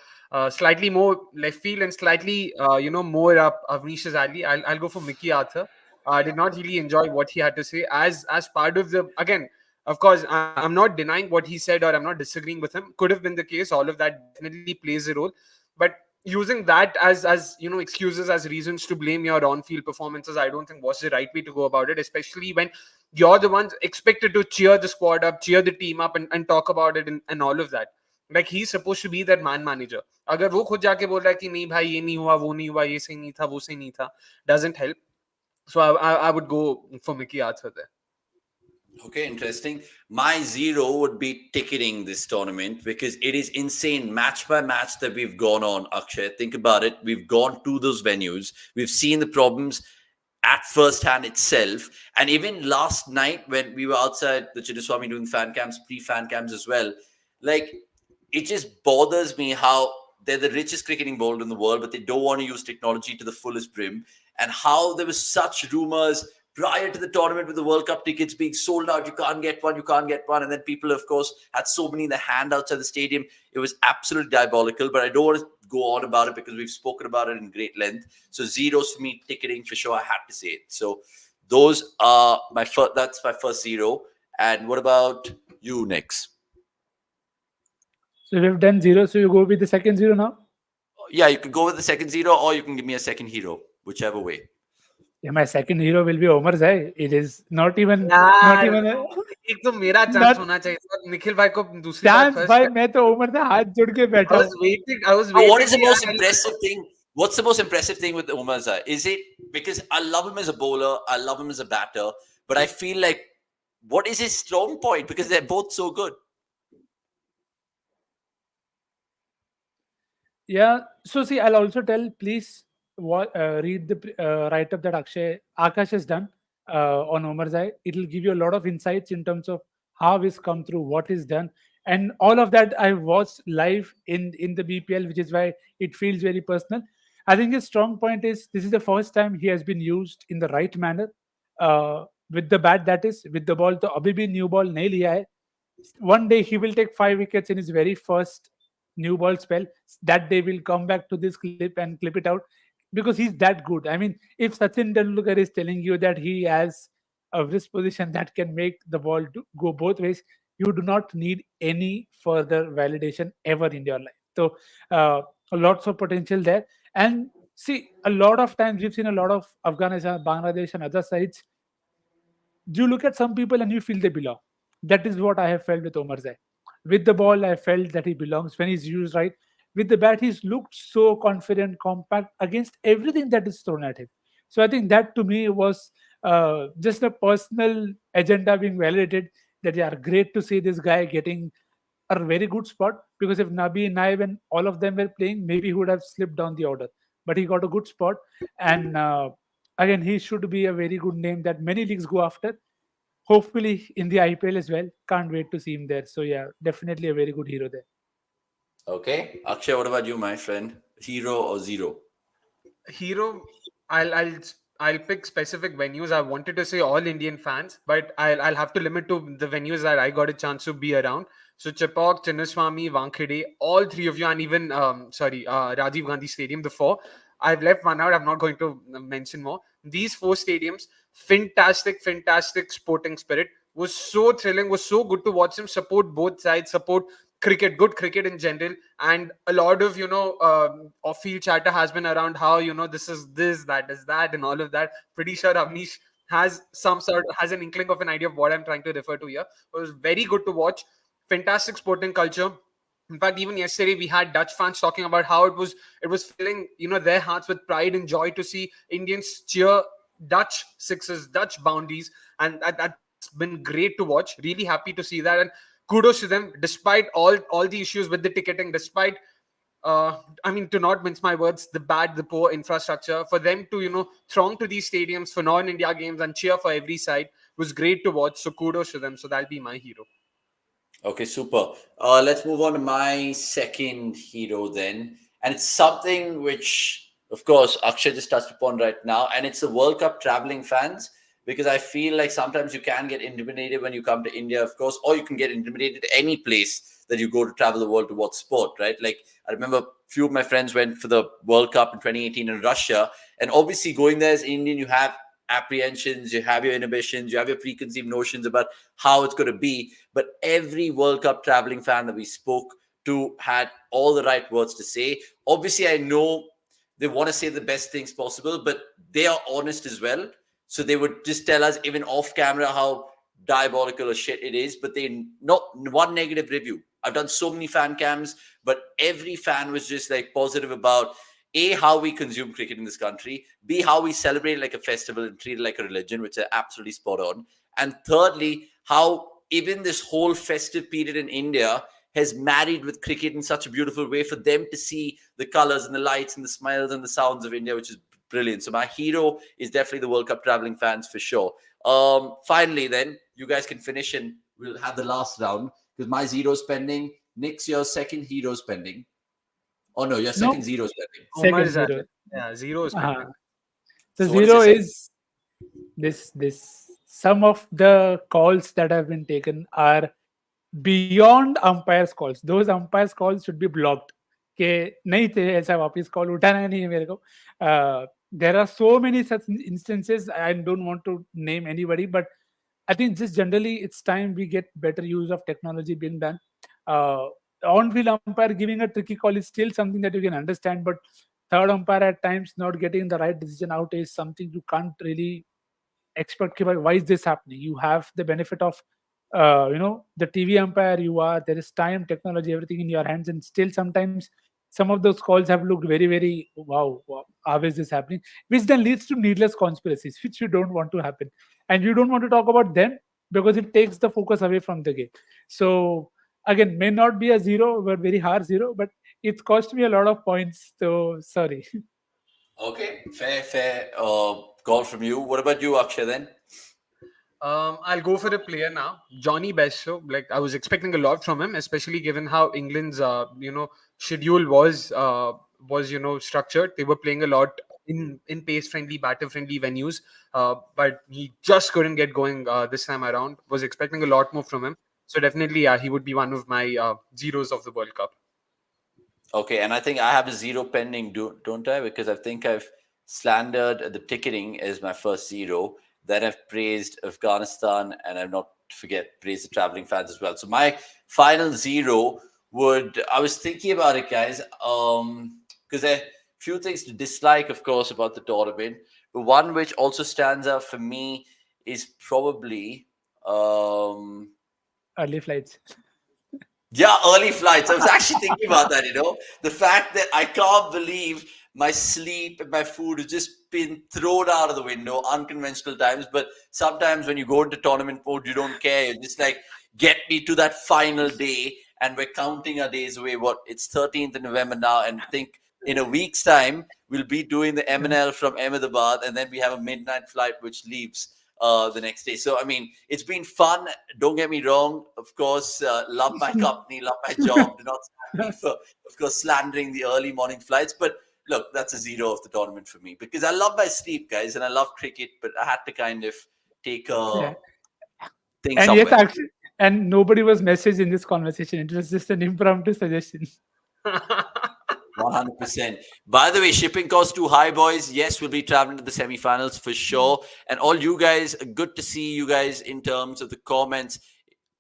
slightly more left field and slightly, more up Avnish's alley. I'll go for Mickey Arthur. I did not really enjoy what he had to say as part of the, again, of course, I'm not denying what he said or I'm not disagreeing with him. Could have been the case. All of that definitely plays a role. But using that as excuses, as reasons to blame your on-field performances, I don't think was the right way to go about it, especially when you're the ones expected to cheer the squad up, cheer the team up and talk about it and all of that. Like he's supposed to be that man manager. अगर वो खुद जाके बोल रहा है कि नहीं भाई ये नहीं हुआ वो नहीं हुआ ये सही नहीं था वो सही नहीं था, doesn't help. So I would go for Mickey Arthur there. Okay, interesting. My zero would be ticketing this tournament because it is insane match by match that we've gone on, Akshay. Think about it. We've gone to those venues. We've seen the problems at first hand itself. And even last night when we were outside the Chinnaswamy doing fan camps, pre-fan camps as well, like it just bothers me how they're the richest cricketing world in the world, but they don't want to use technology to the fullest brim. And how there was such rumors prior to the tournament with the World Cup tickets being sold out. You can't get one. And then people, of course, had so many in the hand outside the stadium. It was absolutely diabolical, but I don't want to go on about it because we've spoken about it in great length. So zeros for me, ticketing for sure. I had to say it. So those are that's my first zero. And what about you, Nix? So we've done zero. So you go with the second zero now? Yeah, you can go with the second zero or you can give me a second hero, whichever way. Yeah, my second hero will be Omar Zai. It is not even एक तो मेरा chance होना चाहिए निखिल भाई को दूसरी बार chance भाई मैं तो उमर से हाथ जोड़ के बैठा हूं. What is the most impressive thing? What's the most impressive thing with Omar Zai? Is it because I love him as a bowler, I love him as a batter, but I feel like what is his strong point? Because they're both so good. Yeah. So see, I'll also tell, please read the write-up that Akash has done on Omar Zai. It'll give you a lot of insights in terms of how he's come through, what he's done, and all of that I've watched live in the BPL, which is why it feels very personal. I think his strong point is this is the first time he has been used in the right manner with the bat, that is with the ball. तो अभी भी new ball नहीं लिया है. One day he will take 5 wickets in his very first new ball spell. That day will come back to this clip and clip it out because he's that good. I mean, if Sachin Tendulkar is telling you that he has a wrist position that can make the ball go both ways, you do not need any further validation ever in your life. So lots of potential there. And see, a lot of times we've seen a lot of Afghanistan, Bangladesh and other sides. You look at some people and you feel they belong. That is what I have felt with Omar Zai. With the ball, I felt that he belongs when he's used right. With the bat, he's looked so confident, compact against everything that is thrown at him. So I think that to me was just a personal agenda being validated. That yeah, great to see this guy getting a very good spot, because if Nabi, Naib and all of them were playing, maybe he would have slipped down the order. but he got a good spot. And again, he should be a very good name that many leagues go after. Hopefully in the IPL as well. Can't wait to see him there. So yeah, definitely a very good hero there. Okay, Akshay, what about you, my friend? Hero or zero? Hero, I'll pick specific venues. I wanted to say all Indian fans, but I'll have to limit to the venues that I got a chance to be around. So Chepauk, Chinnaswamy, Wankhede, all three of you, and even Rajiv Gandhi Stadium, the four. I've left one out. I'm not going to mention more. These four stadiums, fantastic sporting spirit. Was so thrilling. Was so good to watch them support both sides, support cricket, good cricket in general, and a lot of off-field chatter has been around how this is this, that is that, and all of that. Pretty sure Avnish has an inkling of an idea of what I'm trying to refer to here. It was very good to watch. Fantastic sporting culture. In fact, even yesterday we had Dutch fans talking about how it was filling their hearts with pride and joy to see Indians cheer Dutch sixes, Dutch boundaries, and that's been great to watch. Really happy to see that, and kudos to them, despite all the issues with the ticketing, despite to not mince my words, the poor infrastructure, for them to throng to these stadiums for non-India games and cheer for every side was great to watch. So kudos to them. So that'll be my hero. Okay, super. Let's move on to my second hero then. And it's something which, of course, Akshay just touched upon right now. And it's the World Cup traveling fans. Because I feel like sometimes you can get intimidated when you come to India, of course, or you can get intimidated any place that you go to travel the world to watch sport, right? Like, I remember a few of my friends went for the World Cup in 2018 in Russia. And obviously going there as Indian, you have apprehensions, you have your inhibitions, you have your preconceived notions about how it's going to be. But every World Cup traveling fan that we spoke to had all the right words to say. Obviously, I know they want to say the best things possible, but they are honest as well. So they would just tell us even off camera how diabolical or shit it is, but they not one negative review. I've done so many fan cams, but every fan was just like positive about A, how we consume cricket in this country, B, how we celebrate like a festival and treat it like a religion, which are absolutely spot on. And thirdly, how even this whole festive period in India has married with cricket in such a beautiful way for them to see the colors and the lights and the smiles and the sounds of India, which is brilliant. So my hero is definitely the World Cup traveling fans for sure. Finally, then you guys can finish and we'll have the last round because my zero's pending. Nick's your second hero's pending. Oh no, your second zero's pending. Second zero. Yeah, zero is pending. So zero is this. Some of the calls that have been taken are beyond umpires calls. Those umpires calls should be blocked. कि नहीं थे ऐसा वापस call उठाना नहीं है मेरे को. There are so many such instances. I don't want to name anybody, but I think just generally it's time we get better use of technology being done. On-field umpire giving a tricky call is still something that you can understand, but third umpire at times not getting the right decision out is something you can't really expect. Why is this happening? You have the benefit of the TV umpire. There is time, technology, everything in your hands, and still sometimes some of those calls have looked very, very wow, how is this happening? Which then leads to needless conspiracies, which you don't want to happen. And you don't want to talk about them because it takes the focus away from the game. So again, may not be a zero, but very hard zero, but it's cost me a lot of points. So sorry. Okay, fair call from you. What about you, Akshay, then? I'll go for a player now, Johnny Bairstow. Like I was expecting a lot from him, especially given how England's schedule was structured. They were playing a lot in pace friendly, batter friendly venues, but he just couldn't get going this time around. Was expecting a lot more from him, so definitely, he would be one of my zeros of the World Cup. Okay, and I think I have a zero pending, don't I? Because I think I've slandered the ticketing as my first zero. Then I've praised Afghanistan, and I've not praised the traveling fans as well. So my final zero I was thinking about it, guys, because there are a few things to dislike, of course, about the tournament. But one which also stands out for me is probably early flights. Yeah, early flights. I was actually thinking about that, the fact that I can't believe my sleep and my food has just been thrown out of the window, unconventional times. But sometimes when you go into tournament mode, you don't care. You just like, get me to that final day. And we're counting our days away. It's 13th of November now. And I think in a week's time, we'll be doing the MNL from Ahmedabad, and then we have a midnight flight which leaves the next day. So, I mean, it's been fun. Don't get me wrong. Of course, love my company, love my job. Do not stand me for, of course, slandering the early morning flights. But look, that's a zero of the tournament for me because I love my sleep, guys, and I love cricket, but I had to kind of take a thing And somewhere. yes, actually, and nobody was messaged in this conversation. It was just an impromptu suggestion. 100%. By the way, shipping costs too high, boys. Yes, we'll be traveling to the semi-finals for sure. And all you guys, good to see you guys in terms of the comments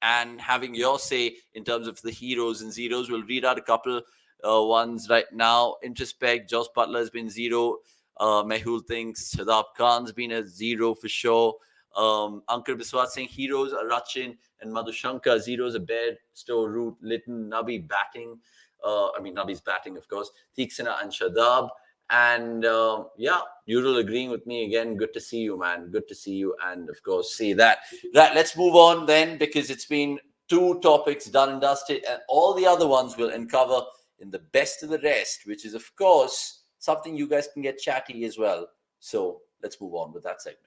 and having your say in terms of the heroes and zeros. We'll read out a couple ones right now. Introspect, Josh Butler has been zero. Mehul thinks Shadab Khan's been a zero for sure. Ankar Biswas saying heroes are Rachin and Madhushankar. Zeros are Baird, Stowe, Root, Litton, Nabi batting. Nabi's batting, of course. Theeksana and Shadab. And Neural agreeing with me again. Good to see you, man. Good to see you. And of course, see that. Right, let's move on then because it's been 2 topics done and dusted. And all the other ones we'll uncover in the best of the rest, which is, of course, something you guys can get chatty as well. So let's move on with that segment.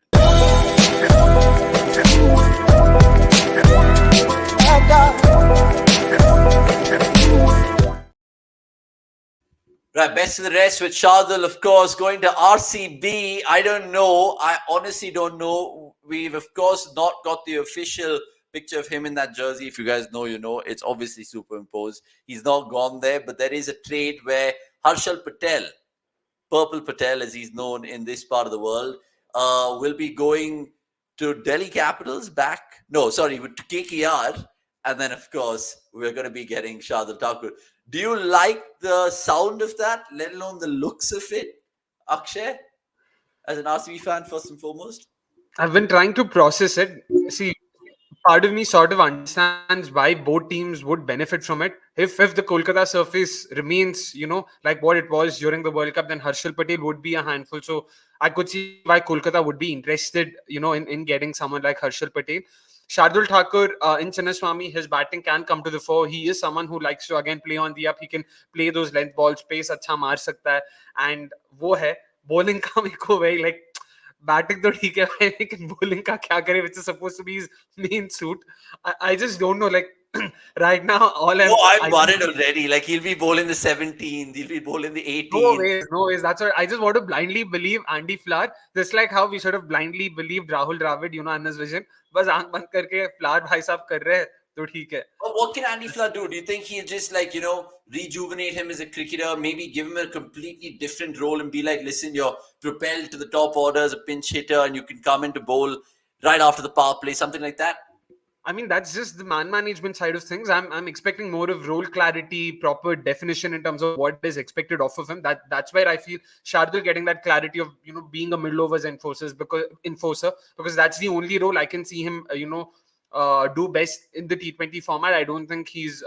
Right, best of the rest with Shardul, of course, going to RCB. I don't know. I honestly don't know. We've, of course, not got the official picture of him in that jersey. If you guys know, you know. It's obviously superimposed. He's not gone there, but there is a trade where Harshal Patel, Purple Patel as he's known in this part of the world, will be going to Delhi Capitals to KKR. And then, of course, we're going to be getting Shardul Thakur. Do you like the sound of that, let alone the looks of it, Akshay, as an RCB fan, first and foremost? I've been trying to process it. See, part of me sort of understands why both teams would benefit from it. If the Kolkata surface remains, like what it was during the World Cup, then Harshal Patel would be a handful. So I could see why Kolkata would be interested, in getting someone like Harshal Patel. Shardul Thakur in Chinnaswamy, his batting can come to the fore. He is someone who likes to again play on the up. He can play those length balls, pace अच्छा मार सकता है. And वो है bowling का मेरे को very like batting तो ठीक है भाई, लेकिन bowling का क्या करे, which is supposed to be his main suit. I just don't know. Like right now, all I'm worried already. Like he'll be bowling the 17th, he'll be bowling the 18th. No ways. That's what I just want to blindly believe Andy Flower. Just like how we should have blindly believed Rahul Dravid, in his vision. बस आंख बंद करके Flower भाई साहब कर रहे हैं तो ठीक है. But what can Andy Flower do? Do you think he'll just rejuvenate him as a cricketer, maybe give him a completely different role and be like, listen, you're propelled to the top order as a pinch hitter and you can come in to bowl right after the power play, something like that? I mean, that's just the man management side of things. I'm expecting more of role clarity, proper definition in terms of what is expected off of him. That's where I feel Shardul getting that clarity of being a middle overs enforcer because that's the only role I can see him do best in the T20 format. I don't think he's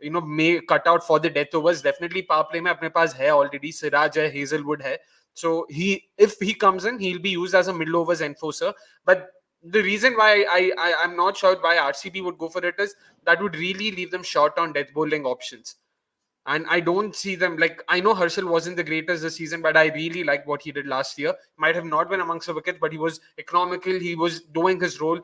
may cut out for the death overs. Definitely power play में अपने पास है already. Siraj है, Hazelwood है. So if he comes in, he'll be used as a middle overs enforcer. But the reason why I'm not sure why RCB would go for it is that would really leave them short on death bowling options. And I don't see them, like, I know Harshal wasn't the greatest this season, but I really like what he did last year. Might have not been amongst the wickets, but he was economical. He was doing his role.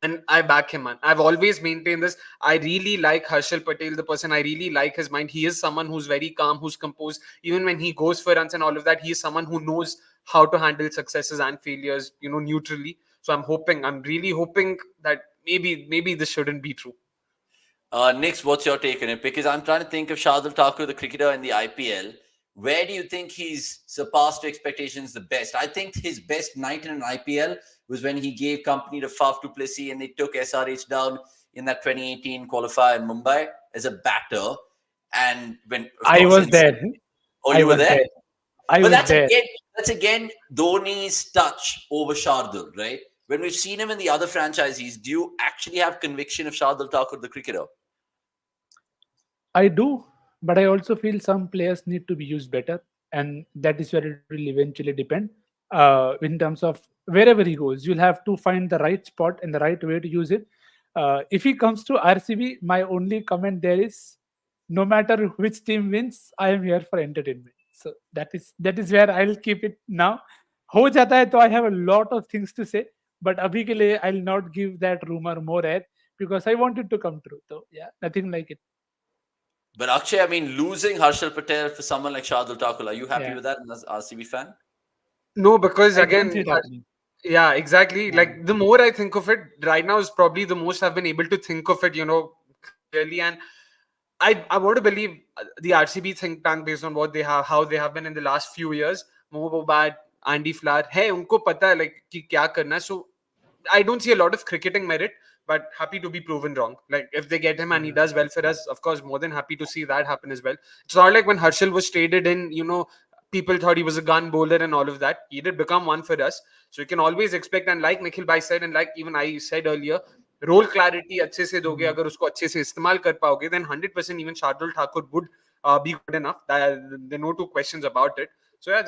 And I back him, man. I've always maintained this. I really like Harshal Patel, the person. I really like his mind. He is someone who's very calm, who's composed. Even when he goes for runs and all of that, he is someone who knows how to handle successes and failures, neutrally. So I'm really hoping that maybe this shouldn't be true. Nix, what's your take on it? Because I'm trying to think of Shardul Thakur, the cricketer in the IPL. Where do you think he's surpassed expectations the best? I think his best night in an IPL was when he gave company to Faf du Plessis and they took SRH down in that 2018 qualifier in Mumbai as a batter. And when I was there. Oh, you were there? But that's again Dhoni's touch over Shardul, right? When we've seen him in the other franchises, do you actually have conviction of Shardul Thakur, the cricketer? I do, but I also feel some players need to be used better. And that is where it will eventually depend. In terms of wherever he goes, you'll have to find the right spot and the right way to use it. If he comes to RCB, my only comment there is no matter which team wins, I am here for entertainment. So that is where I'll keep it now. हो जाता है तो I have a lot of things to say, but अभी के लिए I'll not give that rumor more air because I want it to come true. So yeah, nothing like it. But Akshay, I mean, losing Harshal Patel for someone like Shardul Thakur, are you happy Yeah. with that as RCB fan? No, because I don't see again, it happening. yeah, exactly. Yeah. Like the more I think of it, right now is probably the most I've been able to think of it, clearly. And I want to believe the RCB think tank based on what they have, how they have been in the last few years. Mo Bobat, Andy Flower, hey, unko pata hai like कि क्या करना है. So I don't see a lot of cricketing merit, but happy to be proven wrong. Like if they get him and he does well for us, of course, more than happy to see that happen as well. It's not like when Harshal was traded in, people thought he was a gun bowler and all of that. He did become one for us. So you can always expect, and like Nikhil Bhai said, and like even I said earlier, role clarity अच्छे से दोगे, अगर उसको अच्छे से इस्तेमाल कर पाओगे, then 100% even Shardul Thakur would be good enough. There are no two questions about it. So yeah,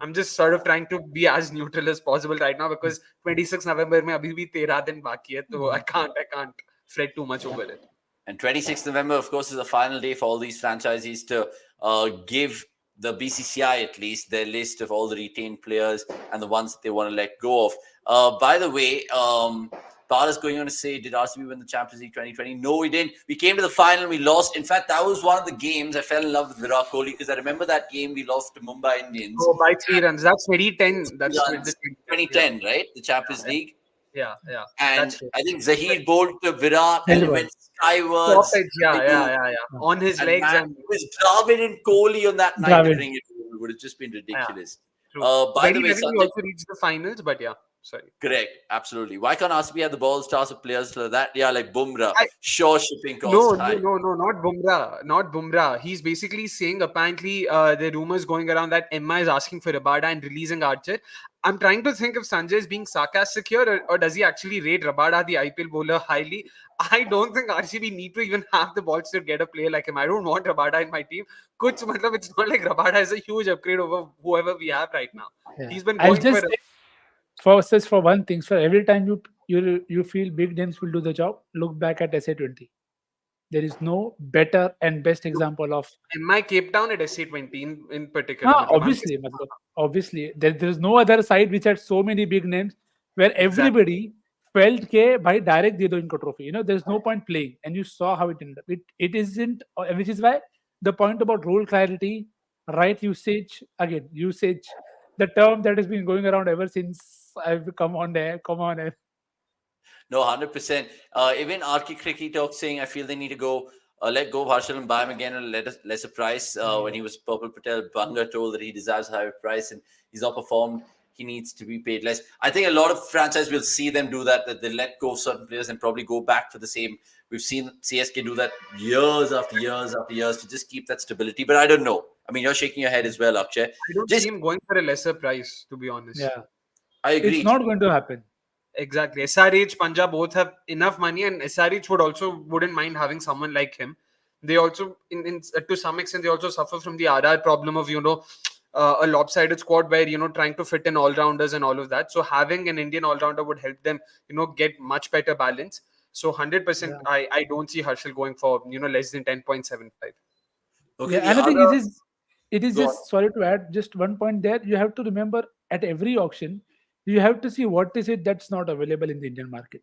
I'm just sort of trying to be as neutral as possible right now because 26 November में अभी भी 13 दिन बाकी है, तो I can't fret too much over it. And 26th November, of course, is the final day for all these franchisees to give the BCCI at least their list of all the retained players and the ones that they want to let go of. By the way, Bala's going on to say, did RCB win the Champions League 2020? No, we didn't. We came to the final, we lost. In fact, that was one of the games I fell in love with Virat Kohli because I remember that game we lost to Mumbai Indians. Oh, by 3 runs. That's 2010. That's 2010, right? The Champions League. Yeah. And I think Zahir bowled to Virat and went skywards. Yeah. On his legs. Man, it was Dravid and Kohli on that night to bring it home. It would have just been ridiculous. By the way, we also reached the finals, but yeah. Sorry. Correct. Absolutely. Why can't RCB have the ball stars of players like that? Yeah, like Bumrah. Sure, shipping costs. No, not Bumrah. Not Bumrah. He's basically saying apparently the rumors going around that Emma is asking for Rabada and releasing Archer. I'm trying to think if Sanjay is being sarcastic here or does he actually rate Rabada, the IPL bowler, highly. I don't think RCB need to even have the balls to get a player like him. I don't want Rabada in my team. It's not like Rabada is a huge upgrade over whoever we have right now. Yeah. He's been going for one thing, for every time you feel big names will do the job, look back at SA20. There is no better and best example of in my Cape Town at SA20 in particular. Obviously, there's no other side which had so many big names where everybody felt ke bhai direct de do inko trophy. There's no point playing, and you saw how it ended up. It isn't, which is why the point about role clarity, right usage, the term that has been going around ever since I've come on there. No, 100%. Even RK Cricket Talk saying, I feel they need to go let go of Harshal and buy him again at a lesser price. When he was Purple Patel, Banga told that he deserves a higher price and he's not performed. He needs to be paid less. I think a lot of franchises will see them do that they let go of certain players and probably go back for the same. We've seen CSK do that years after years after years to just keep that stability. But I don't know. I mean, you're shaking your head as well, Akshay. I don't see him going for a lesser price, to be honest. Yeah. I agree. It's not going to happen. Exactly. SRH, Punjab both have enough money, and SRH wouldn't mind having someone like him. They also, to some extent, they also suffer from the RR problem of a lopsided squad where trying to fit in all rounders and all of that. So having an Indian all rounder would help them get much better balance. So 100%, I don't see Harshal going for less than 10.75. Okay, yeah, and I think it is just sorry to add just one point there. You have to remember at every auction, you have to see what is it that's not available in the Indian market.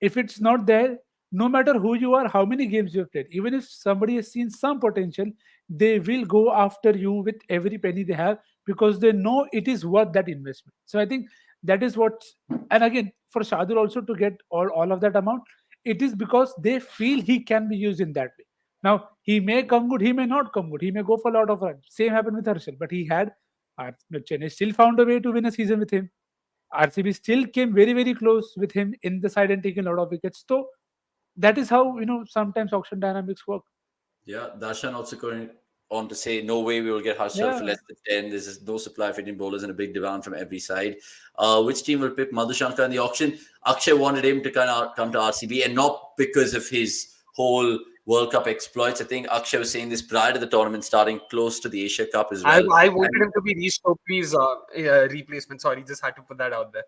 If it's not there, no matter who you are, how many games you have played, even if somebody has seen some potential, they will go after you with every penny they have because they know it is worth that investment. So I think that is what, and again, for Shardul also to get all of that amount, it is because they feel he can be used in that way. Now, he may come good, he may not come good, he may go for a lot of runs. Same happened with Harshal, but Chennai still found a way to win a season with him. RCB still came very, very close with him in the side and taking a lot of wickets. So that is how, sometimes auction dynamics work. Yeah, Darshan also going on to say, no way we will get Harshal for less than 10. There's no supply of Indian bowlers and a big demand from every side. Which team will pick Madhushankar in the auction? Akshay wanted him to come to RCB and not because of his whole World Cup exploits. I think Akshay was saying this prior to the tournament starting, close to the Asia Cup as well. I wanted him to be Reece Copley's replacement. Sorry, just had to put that out there.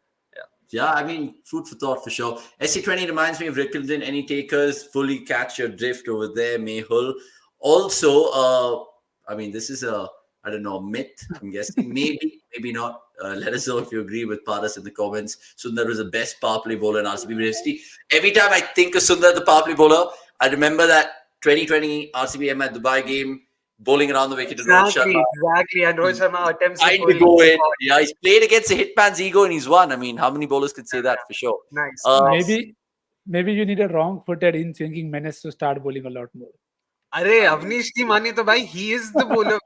Yeah, I mean, food for thought for sure. SC20 reminds me of Rickelton. Any takers? Fully catch your drift over there, Mehul. Also, I mean, this is I don't know, myth. I'm guessing maybe, maybe not. Let us know if you agree with Paras in the comments. Sundar was the best power play bowler in RCB history. Every time I think of Sundar, the power play bowler, I remember that 2020 RCB at Dubai game, bowling around the wicket to Rohit Sharma. Exactly. And Rohit Sharma attempts the Trying to Kohli go in. shot. Yeah, he's played against the hitman's ego and he's won. I mean, how many bowlers could say that for sure? Nice. Maybe you need a wrong-footed in-swinging menace to start bowling a lot more. अरे अवनीश की मानी तो भाई he is the bowler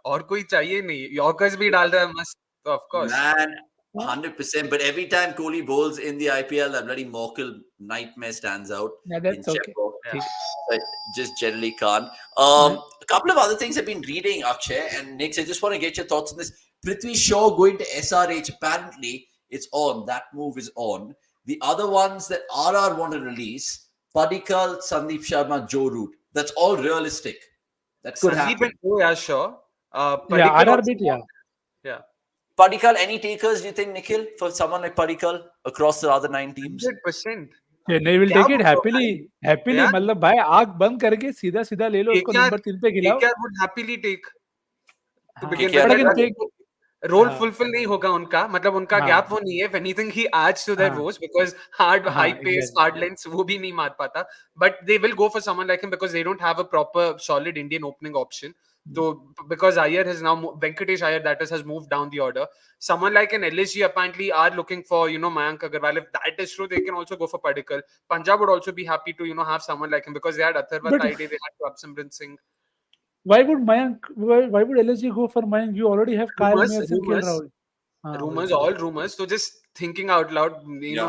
और कोई चाहिए नहीं. Yorkers भी डाल रहा है मस्त. So of course. Man, 100%. But every time Kohli bowls in the IPL, that bloody Morkel nightmare stands out. Yeah, that's in okay. Yeah. I just generally can't. A couple of other things I've been reading, Akshay and Nick. I just want to get your thoughts on this. Prithvi Shaw going to SRH. Apparently, it's on. That move is on. The other ones that RR want to release, Padikkal, Sandeep Sharma, Joe Root. That's all realistic. That could happen. Yeah, sure. Yeah, RR bit, yeah. Yeah. Padikkal, any takers, do you think, Nikhil, for someone like Padikkal across the other 9 teams? 100%. Chennai will take it happily. मतलब भाई आग बंद करके सीधा सीधा ले लो उसको number 3 पे खिलाओ. KKR would happily take to begin KKR with. Role fulfill नहीं होगा उनका, मतलब उनका gap वो नहीं है. If anything, he adds to their woes because high pace, hard lengths वो भी नहीं मार पाता. But they will go for someone like him because they don't have a proper solid Indian opening option. So because Iyer has now Venkatesh Iyer that is has moved down the order. Someone like an LSG apparently are looking for Mayank Agarwal. If that is true, they can also go for Padikkal. Punjab would also be happy to have someone like him because they had Atharva Taide, they had Prabsimran Singh. Why would Mayank? Why would LSG go for Mayank? You already have Kyle Mayers and KL Rahul. Rumors, all rumors. So just thinking out loud,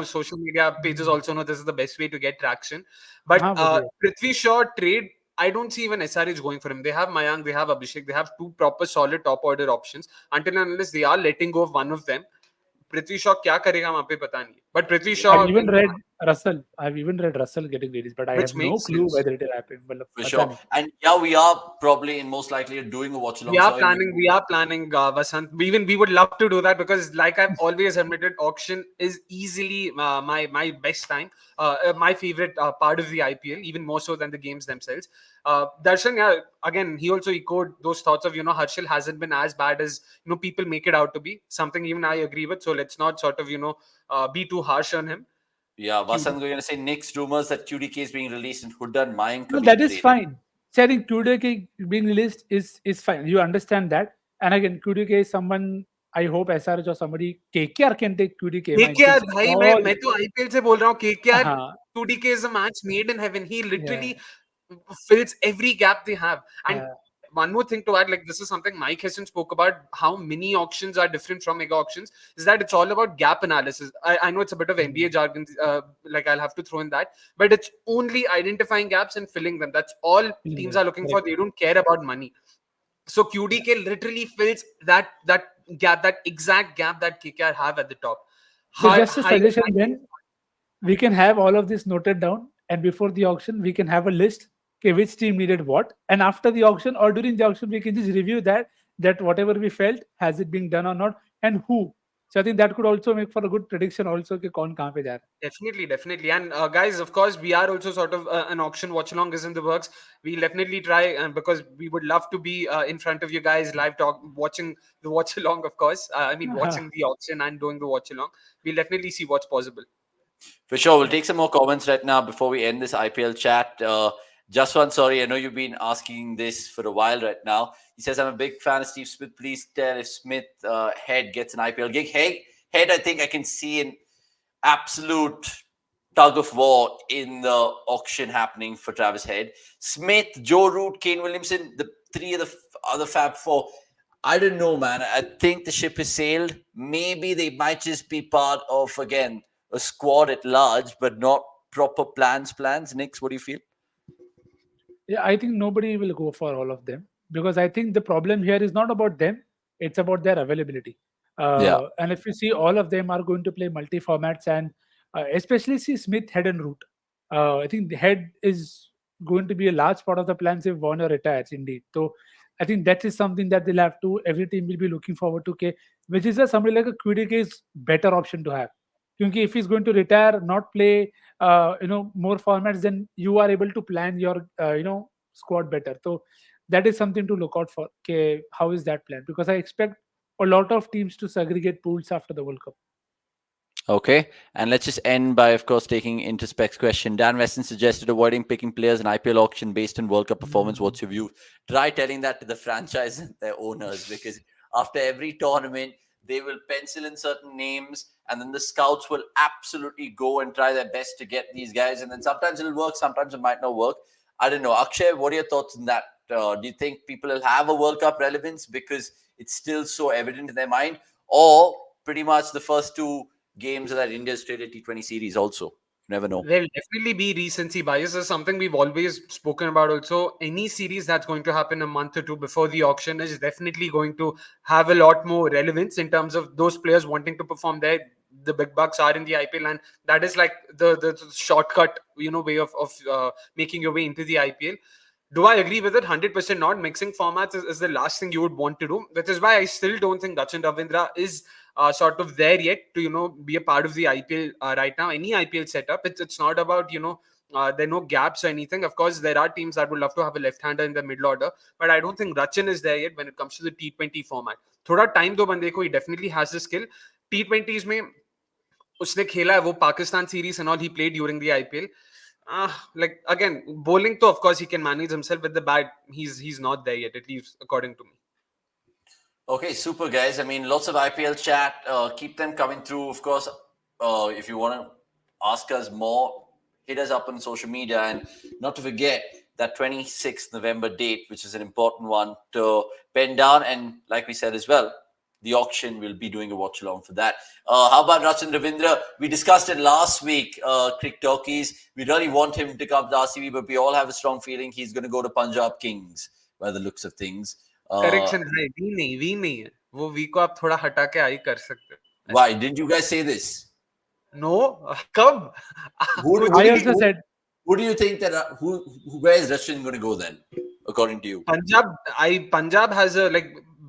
social media pages also know this is the best way to get traction. But Prithvi Shaw trade, I don't see even SRH going for him. They have Mayank, they have Abhishek, they have 2 proper solid top order options. Until and unless they are letting go of one of them, Prithvi Shaw क्या करेगा वहाँ पे पता नहीं. But Prithvi Shaw. I've even read Russell getting released, but I have no clue whether it will happen. For sure. And yeah, we are probably and most likely doing a watch along. We are planning Vasant. We would love to do that because, like I've always admitted, auction is easily my best time, my favorite part of the IPL, even more so than the games themselves. Darshan, again, he also echoed those thoughts of Harshal hasn't been as bad as people make it out to be. Something even I agree with. So let's not sort of be too harsh on him. Yeah, Vasant going to say Nick's rumors that QDK is being released in Hooda and Mayank. No, that is fine. So I think QDK being released is fine. You understand that. And again, QDK is someone. I hope SRH or somebody KKR can take QDK. KKR, भाई मैं तो IPL से बोल रहा हूँ. KKR, QDK is a match made in heaven. He literally fills every gap they have. And one more thing to add, like this is something Mike Hesson spoke about, how mini auctions are different from mega auctions, is that it's all about gap analysis. I know it's a bit of NBA jargon, like I'll have to throw in that, but it's only identifying gaps and filling them. That's all teams are looking for. They don't care about money. So QDK literally fills that gap, that exact gap that KKR have at the top. So just a suggestion then, we can have all of this noted down, and before the auction, we can have a list. Okay, which team needed what, and after the auction or during the auction, we can just review that whatever we felt, has it been done or not, and who. So I think that could also make for a good prediction also. कि कौन कहाँ पे जा रहा. Definitely. And guys, of course, we are also sort of an auction watch along is in the works. We'll definitely try, because we would love to be in front of you guys, live watching the watch along, of course. Watching the auction and doing the watch along. We'll definitely see what's possible. For sure. We'll take some more comments right now before we end this IPL chat. Just one, sorry, I know you've been asking this for a while right now. He says, I'm a big fan of Steve Smith. Please tell if Smith Head gets an IPL gig. Head, I think I can see an absolute tug of war in the auction happening for Travis Head. Smith, Joe Root, Kane Williamson, the 3 of the other Fab 4. I don't know, man. I think the ship has sailed. Maybe they might just be part of, again, a squad at large, but not proper plans. Nix, what do you feel? Yeah, I think nobody will go for all of them because I think the problem here is not about them; it's about their availability. And if you see, all of them are going to play multi-formats, and especially see Smith, Head, and Root. I think the Head is going to be a large part of the plans if Warner retires. Indeed, so I think that is something that they'll have to. Every team will be looking forward to. Which is somebody like a QDK is better option to have. Because if he's going to retire, not play, more formats, then you are able to plan your, squad better. So that is something to look out for. Okay, how is that plan? Because I expect a lot of teams to segregate pools after the World Cup. Okay, and let's just end by, of course, taking Interspec's question. Dan Weston suggested avoiding picking players in IPL auction based on World Cup performance. What's your view? Try telling that to the franchise and their owners, because after every tournament, they will pencil in certain names, and then the scouts will absolutely go and try their best to get these guys. And then sometimes it'll work, sometimes it might not work. I don't know. Akshay, what are your thoughts on that? Do you think people will have a World Cup relevance because it's still so evident in their mind? Or pretty much the first two games of that India Australia T20 series also? You never know. There'll definitely be recency bias. Is something we've always spoken about also. Any series that's going to happen a month or two before the auction is definitely going to have a lot more relevance in terms of those players wanting to perform there. The big bucks are in the IPL, and that is like the shortcut, way of making your way into the IPL. Do I agree with it? 100% not. Mixing formats is the last thing you would want to do. That is why I still don't think Sachin Ravindra is sort of there yet to, be a part of the IPL right now. Any IPL setup, it's not about, there are no gaps or anything. Of course, there are teams that would love to have a left-hander in the middle order, but I don't think Sachin is there yet when it comes to the T20 format. Thoda time do bande ko, he definitely has the skill. T20s mein, उसने खेला है वो Pakistan series and all he played during the IPL. Like again, bowling, though, of course, he can manage himself. With the bat, he's not there yet, at least according to me. Okay, super, guys. I mean, lots of IPL chat. Keep them coming through. Of course, if you want to ask us more, hit us up on social media. And not to forget that 26th November date, which is an important one to pen down. And like we said as well, the auction, will be doing a watch along for that. How about Sachin Ravindra? We discussed it last week, Cricket Talkies. We really want him to come to RCB, but we all have a strong feeling he's going to go to Punjab Kings by the looks of things. Correction है, we नहीं है. वो V को आप थोड़ा हटा के I कर सकते. Why didn't you guys say this? No, कब? I also said. Who do you think that where is Sachin going to go then, according to you? Punjab has a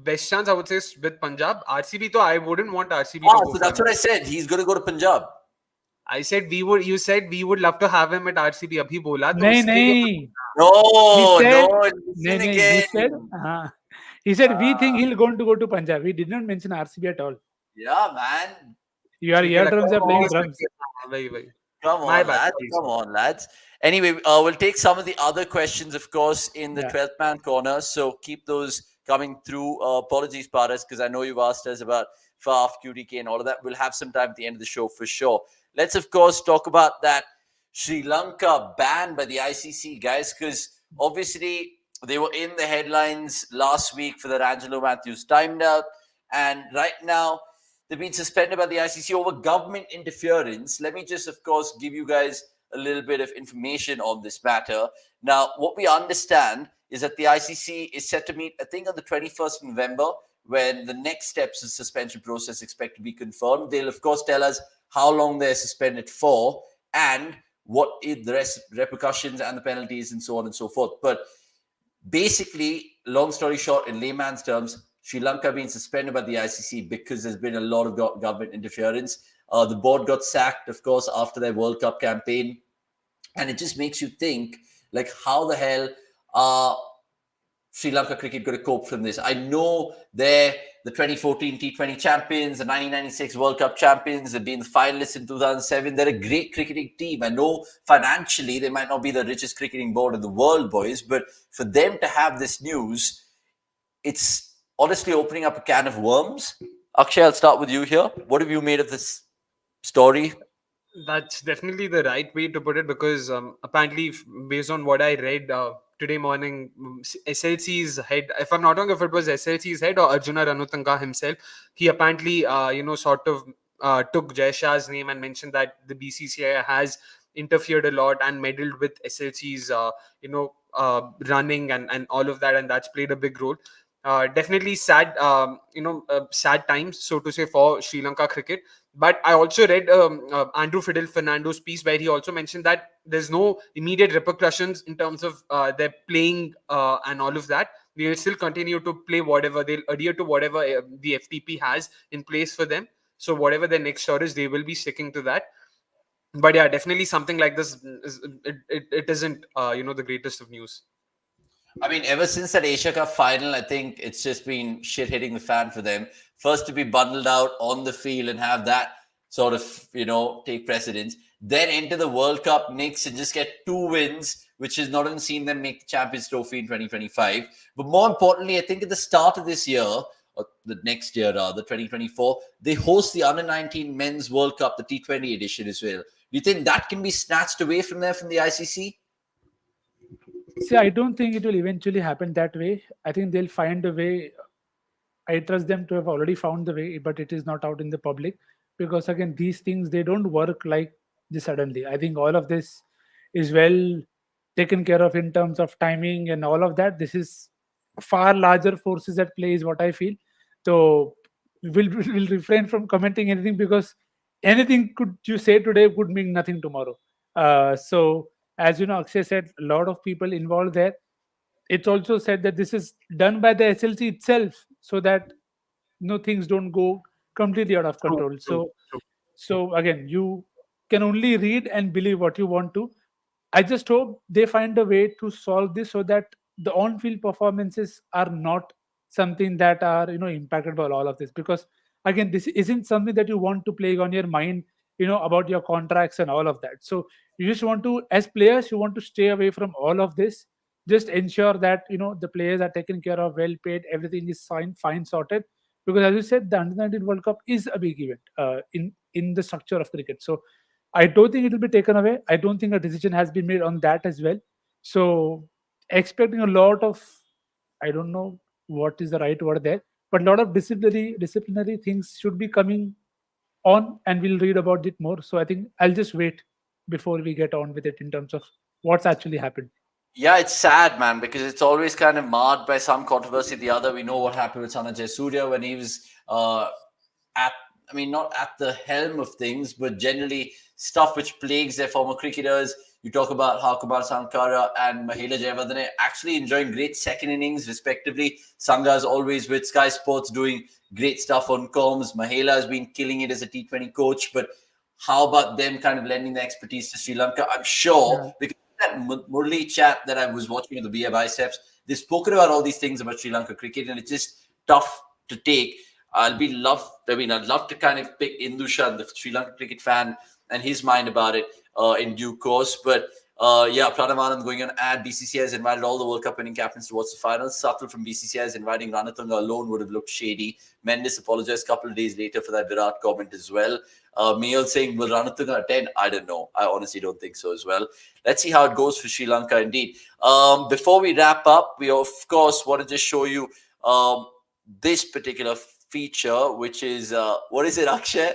best chance, I would say, with Punjab. RCB, though, I wouldn't want RCB to go. So that's what I said. He's going to go to Punjab. I said you said we would love to have him at RCB. Abhi bola. No. Listen again. He said we think he'll going to go to Punjab. He did not mention RCB at all. Yeah, man. Your eardrums are playing drums. Come on, lads. Anyway, we'll take some of the other questions, of course, in the 12th man corner. So keep those coming through. Apologies, Paras, because I know you've asked us about Faf, QTK, and all of that. We'll have some time at the end of the show for sure. Let's, of course, talk about that Sri Lanka ban by the ICC, guys, because obviously they were in the headlines last week for that Angelo Matthews timed out. And right now, they've been suspended by the ICC over government interference. Let me just, of course, give you guys a little bit of information on this matter. Now, what we understand is that the ICC is set to meet, I think, on the 21st of November, when the next steps of suspension process expect to be confirmed. They'll, of course, tell us how long they're suspended for and what the repercussions and the penalties and so on and so forth. But basically, long story short, in layman's terms, Sri Lanka being suspended by the ICC because there's been a lot of government interference. The board got sacked, of course, after their World Cup campaign. And it just makes you think, how the hell are Sri Lanka cricket going to cope from this? I know they're the 2014 T20 champions, the 1996 World Cup champions. They've been the finalists in 2007. They're a great cricketing team. I know financially they might not be the richest cricketing board in the world, boys, but for them to have this news, it's honestly opening up a can of worms. Akshay, I'll start with you here. What have you made of this story? That's definitely the right way to put it, because apparently, based on what I read today morning, SLC's head, if I'm not wrong, if it was SLC's head or Arjuna Ranutanga himself, he apparently, sort of took Jay Shah's name and mentioned that the BCCI has interfered a lot and meddled with SLC's, running and all of that, and that's played a big role. Definitely sad, sad times, so to say, for Sri Lanka cricket. But I also read Andrew Fidel Fernando's piece where he also mentioned that there's no immediate repercussions in terms of their playing and all of that. They'll still continue to play whatever, they'll adhere to whatever the FTP has in place for them. So whatever their next tour is, they will be sticking to that. But yeah, definitely something like this it isn't the greatest of news. I mean, ever since that Asia Cup final, I think it's just been shit hitting the fan for them. First to be bundled out on the field and have that sort of, take precedence. Then enter the World Cup, Knicks, and just get 2 wins, which has not even seen them make the Champions Trophy in 2025. But more importantly, I think at the start of this year, or the next year rather, 2024, they host the Under-19 Men's World Cup, the T20 edition as well. Do you think that can be snatched away from there from the ICC? See, I don't think it will eventually happen that way. I think they'll find a way. I trust them to have already found the way, but it is not out in the public, because again, these things, they don't work like this suddenly. I think all of this is well taken care of in terms of timing and all of that. This is far larger forces at play, is what I feel. So will refrain from commenting anything, because anything could you say today could mean nothing tomorrow. So as you know, Akshay said, a lot of people involved there. It's also said that this is done by the SLC itself, so that things don't go completely out of True, control. true, So true. so again, you can only read and believe what you want to. I just hope they find a way to solve this, so that the on-field performances are not something that are impacted by all of this. Because again, this isn't something that you want to plague on your mind, about your contracts and all of that. So you just want to, as players, you want to stay away from all of this. Just ensure that the players are taken care of, well paid, everything is fine sorted. Because as you said, the Under-19 World Cup is a big event in the structure of cricket. So I don't think it will be taken away. I don't think a decision has been made on that as well. So expecting a lot of, I don't know what is the right word there, but a lot of disciplinary things should be coming on, and we'll read about it more. So I think I'll just wait before we get on with it in terms of what's actually happened. Yeah, it's sad, man, because it's always kind of marred by some controversy or the other. We know what happened with Sanjay Surya when he was not at the helm of things, but generally stuff which plagues their former cricketers. You talk about how Kumar Sankara and Mahela Jayawardene actually enjoying great second innings, respectively. Sanga's always with Sky Sports doing great stuff on comms. Mahela has been killing it as a T20 coach, but how about them kind of lending their expertise to Sri Lanka? I'm sure, because that Murli chat that I was watching on the BA Biceps, they've spoken about all these things about Sri Lanka cricket, and it's just tough to take. I'd love to kind of pick Indushan, the Sri Lanka cricket fan, and his mind about it in due course. But Pranav Anand going on ad. BCCI has invited all the World Cup winning captains to watch the finals. Subtle from BCCI is inviting Ranatunga alone would have looked shady. Mendes apologized a couple of days later for that Virat comment as well. Mail saying, will Ranatunga attend? I don't know. I honestly don't think so as well. Let's see how it goes for Sri Lanka indeed. Before we wrap up, we of course want to just show you this particular feature, which is what is it, Akshay?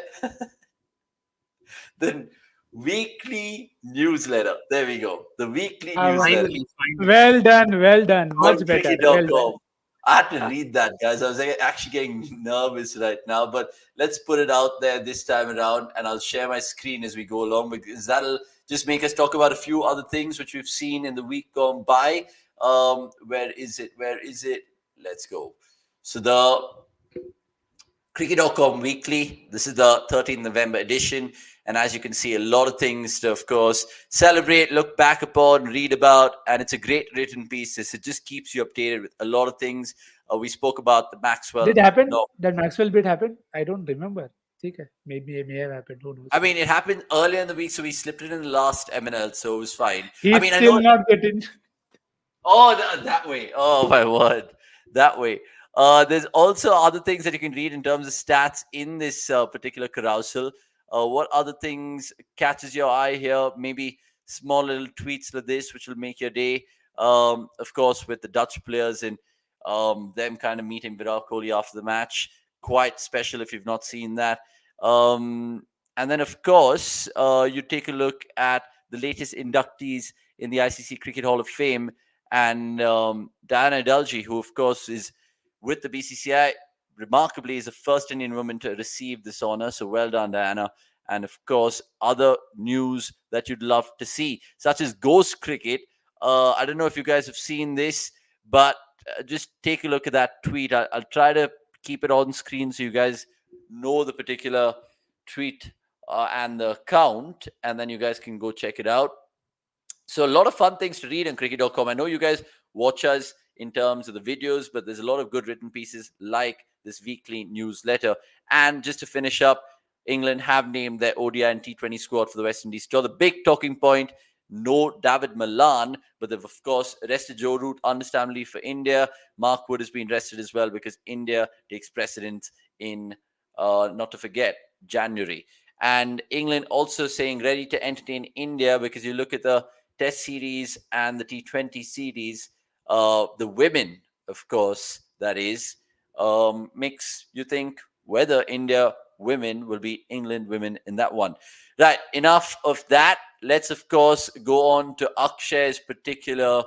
The weekly newsletter. There we go. The weekly newsletter. Finally. Well done. Much On better. cricket.com. Well done. I had to read that, guys. I was actually getting nervous right now, but let's put it out there this time around, and I'll share my screen as we go along, because that'll just make us talk about a few other things which we've seen in the week gone by. Where is it? Let's go. So the cricket.com weekly. This is the 13th November edition. And as you can see, a lot of things to, of course, celebrate, look back upon, read about. And it's a great written piece. It just keeps you updated with a lot of things. We spoke about the Maxwell. Did it happen? No. That Maxwell bit happened? I don't remember. Okay. Maybe it may have happened. Who knows? I mean, it happened earlier in the week, so we slipped it in the last MNL, so it was fine. He's I mean, still I know. not getting. Oh, that way. Oh, my word. That way. There's also other things that you can read in terms of stats in this particular carousel. What other things catches your eye here? Maybe small little tweets like this, which will make your day. Of course, with the Dutch players and them kind of meeting Virat Kohli after the match. Quite special if you've not seen that. And then, of course, you take a look at the latest inductees in the ICC Cricket Hall of Fame. And Diana Dalji, who, of course, is with the BCCI, remarkably is the first Indian woman to receive this honor. So well done, Diana. And of course, other news that you'd love to see, such as Ghost Cricket. I don't know if you guys have seen this, but just take a look at that tweet. I'll try to keep it on screen so you guys know the particular tweet and the account, and then you guys can go check it out. So a lot of fun things to read on cricket.com. I know you guys watch us in terms of the videos, but there's a lot of good written pieces like this weekly newsletter. And just to finish up, England have named their ODI and T20 squad for the West Indies tour. The big talking point, no Dravid Malan, but they've of course rested Joe Root, understandably, for India. Mark Wood has been rested as well because India takes precedence in, not to forget, January. And England also saying ready to entertain India, because you look at the Test series and the T20 series, the women, of course, that is, makes you think whether India women will be England women in that one. Right, enough of that. Let's, of course, go on to Akshay's particular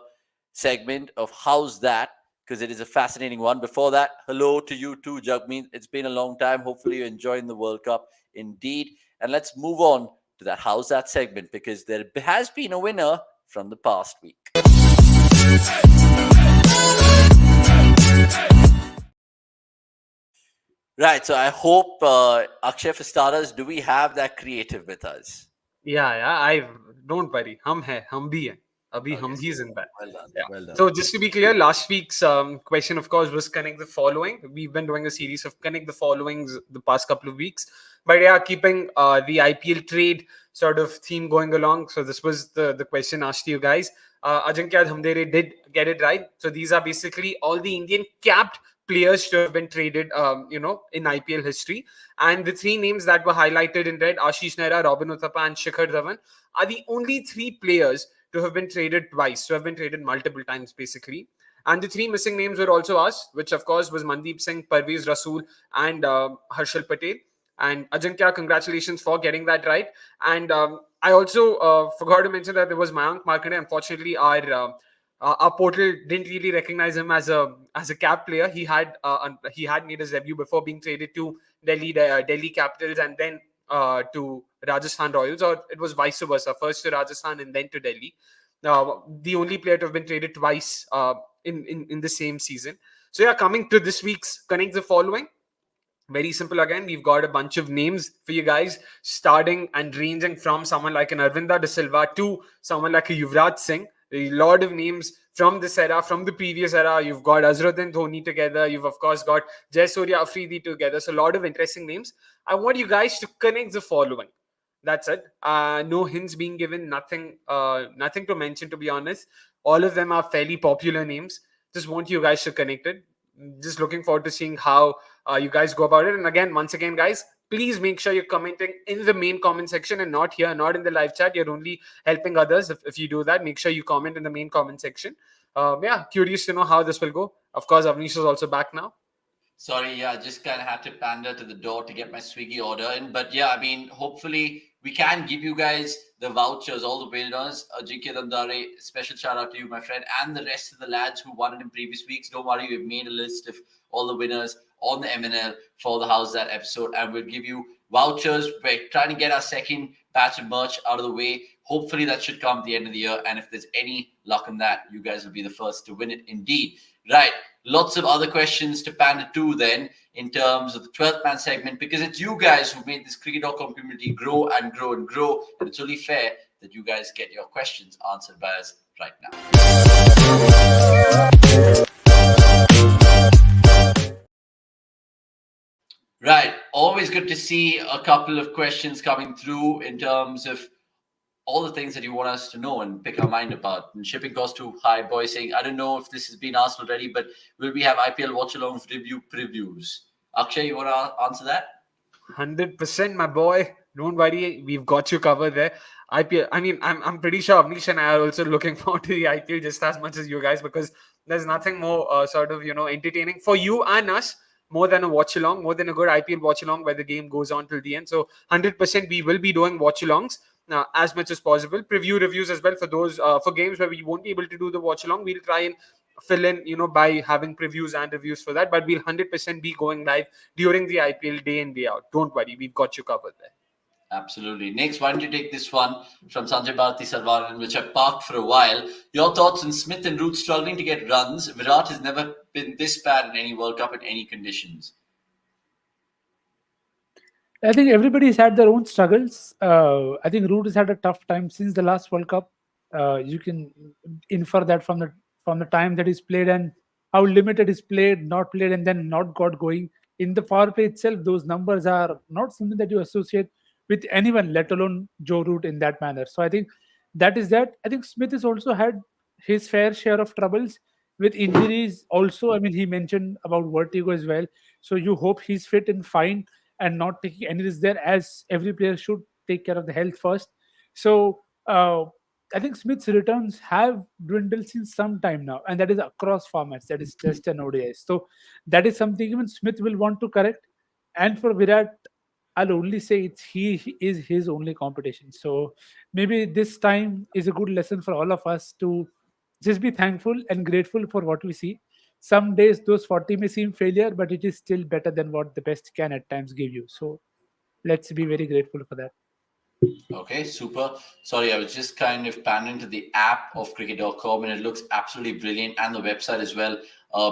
segment of How's That, because it is a fascinating one. Before that, hello to you too, Jagmeet. It's been a long time. Hopefully you're enjoying the World Cup indeed. And let's move on to that How's That segment, because there has been a winner from the past week. Right, so I hope, Akshay, for starters, do we have that creative with us? Yeah, I don't worry. Hum bhi hai. Abhi hum bhi zinda hai. Well done, Yeah. well done. So just to be clear, last week's question, of course, was connect the following. We've been doing a series of connect the followings the past couple of weeks, but yeah, keeping the IPL trade sort of theme going along. So this was the question asked to you guys. Ajinkya Dhamdere did get it right. So these are basically all the Indian capped players to have been traded, in IPL history. And the three names that were highlighted in red, Ashish Nehra, Robin Uthappa, and Shikhar Dhawan, are the only three players to have been traded twice, to have been traded multiple times, basically. And the three missing names were also asked, which of course was Mandeep Singh, Parvez Rasool, and Harshal Patel. And Ajinkya, congratulations for getting that right. And I also forgot to mention that there was Mayank Markande. Unfortunately, our portal didn't really recognize him as a cap player. He had made his debut before being traded to Delhi Capitals and then to Rajasthan Royals, or it was vice versa, first to Rajasthan and then to Delhi. The only player to have been traded twice in the same season. So yeah, coming to this week's Connect the Following. Very simple again. We've got a bunch of names for you guys, starting and ranging from someone like an Arvinda De Silva to someone like a Yuvraj Singh. A lot of names from this era, from the previous era. You've got Azharuddin Dhoni together. You've, of course, got Jayasurya Afridi together. So a lot of interesting names. I want you guys to connect the following. That's it. No hints being given. Nothing to mention, to be honest. All of them are fairly popular names. Just want you guys to connect it. Just looking forward to seeing how you guys go about it. And again, once again, guys, please make sure you're commenting in the main comment section and not here, not in the live chat. You're only helping others if you do that. Make sure you comment in the main comment section. Yeah, curious to know how this will go. Of course, Avnish is also back now. Sorry, yeah, just kind of had to pander to the door to get my Swiggy order in. But yeah, I mean, hopefully we can give you guys the vouchers, all the winners. Ajinkya Dhamdare, special shout out to you, my friend, and the rest of the lads who won it in previous weeks. Don't worry, we've made a list of all the winners on the MNL for the How's That episode, and we'll give you vouchers. We're trying to get our second batch of merch out of the way. Hopefully that should come at the end of the year, and if there's any luck in that, you guys will be the first to win it indeed. Right, lots of other questions to pander to then in terms of the 12th man segment, because it's you guys who made this cricket.com community grow and grow and grow, and it's only fair that you guys get your questions answered by us right now. Right, always good to see a couple of questions coming through in terms of all the things that you want us to know and pick our mind about. And shipping cost too high, boy, saying, I don't know if this has been asked already, but will we have IPL watch-alongs review previews? Akshay, you want to answer that? 100%, my boy. Don't worry, we've got you covered there. IPL, I mean, I'm pretty sure Avnish and I are also looking forward to the IPL just as much as you guys, because there's nothing more entertaining for you and us, more than a watch-along, more than a good IPL watch-along where the game goes on till the end. So 100% we will be doing watch-alongs as much as possible. Preview reviews as well for those for games where we won't be able to do the watch-along. We'll try and fill in, by having previews and reviews for that. But we'll 100% be going live during the IPL day in, day out. Don't worry, we've got you covered there. Absolutely. Next, why don't you take this one from Sanjay Bharati Sarvanan, which I parked for a while. Your thoughts on Smith and Root struggling to get runs? Virat has never been this bad in any World Cup in any conditions. I think everybody's had their own struggles. I think Root has had a tough time since the last World Cup. You can infer that from the time that he's played and how limited he's played, not played, and then not got going. In the power play itself, those numbers are not something that you associate with anyone, let alone Joe Root in that manner. So I think that is that. I think Smith has also had his fair share of troubles with injuries. Also, I mean, he mentioned about vertigo as well. So you hope he's fit and fine and not taking any risk there, as every player should take care of the health first. So I think Smith's returns have dwindled since some time now, and that is across formats. That is Test and ODIs. So that is something even Smith will want to correct. And for Virat, I'll only say he is his only competition. So maybe this time is a good lesson for all of us to just be thankful and grateful for what we see. Some days those 40 may seem failure, but it is still better than what the best can at times give you. So let's be very grateful for that. Okay, super. Sorry, I was just kind of panning to the app of cricket.com, and it looks absolutely brilliant, and the website as well,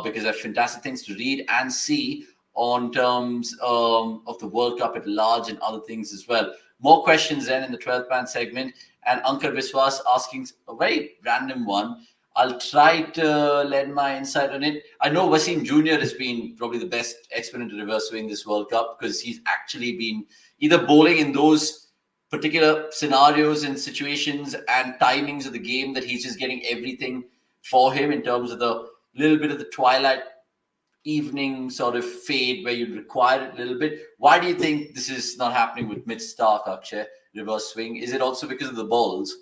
because there are fantastic things to read and see on terms of the World Cup at large and other things as well. More questions then in the 12th man segment, and Ankar Biswas asking a very random one. I'll try to lend my insight on it. I know Wasim Jr. has been probably the best exponent of reverse swing this World Cup, because he's actually been either bowling in those particular scenarios and situations and timings of the game that he's just getting everything for him in terms of the little bit of the twilight evening sort of fade where you'd require it a little bit. Why do you think this is not happening with Mitch Stark, Akshay, reverse swing? Is it also because of the balls?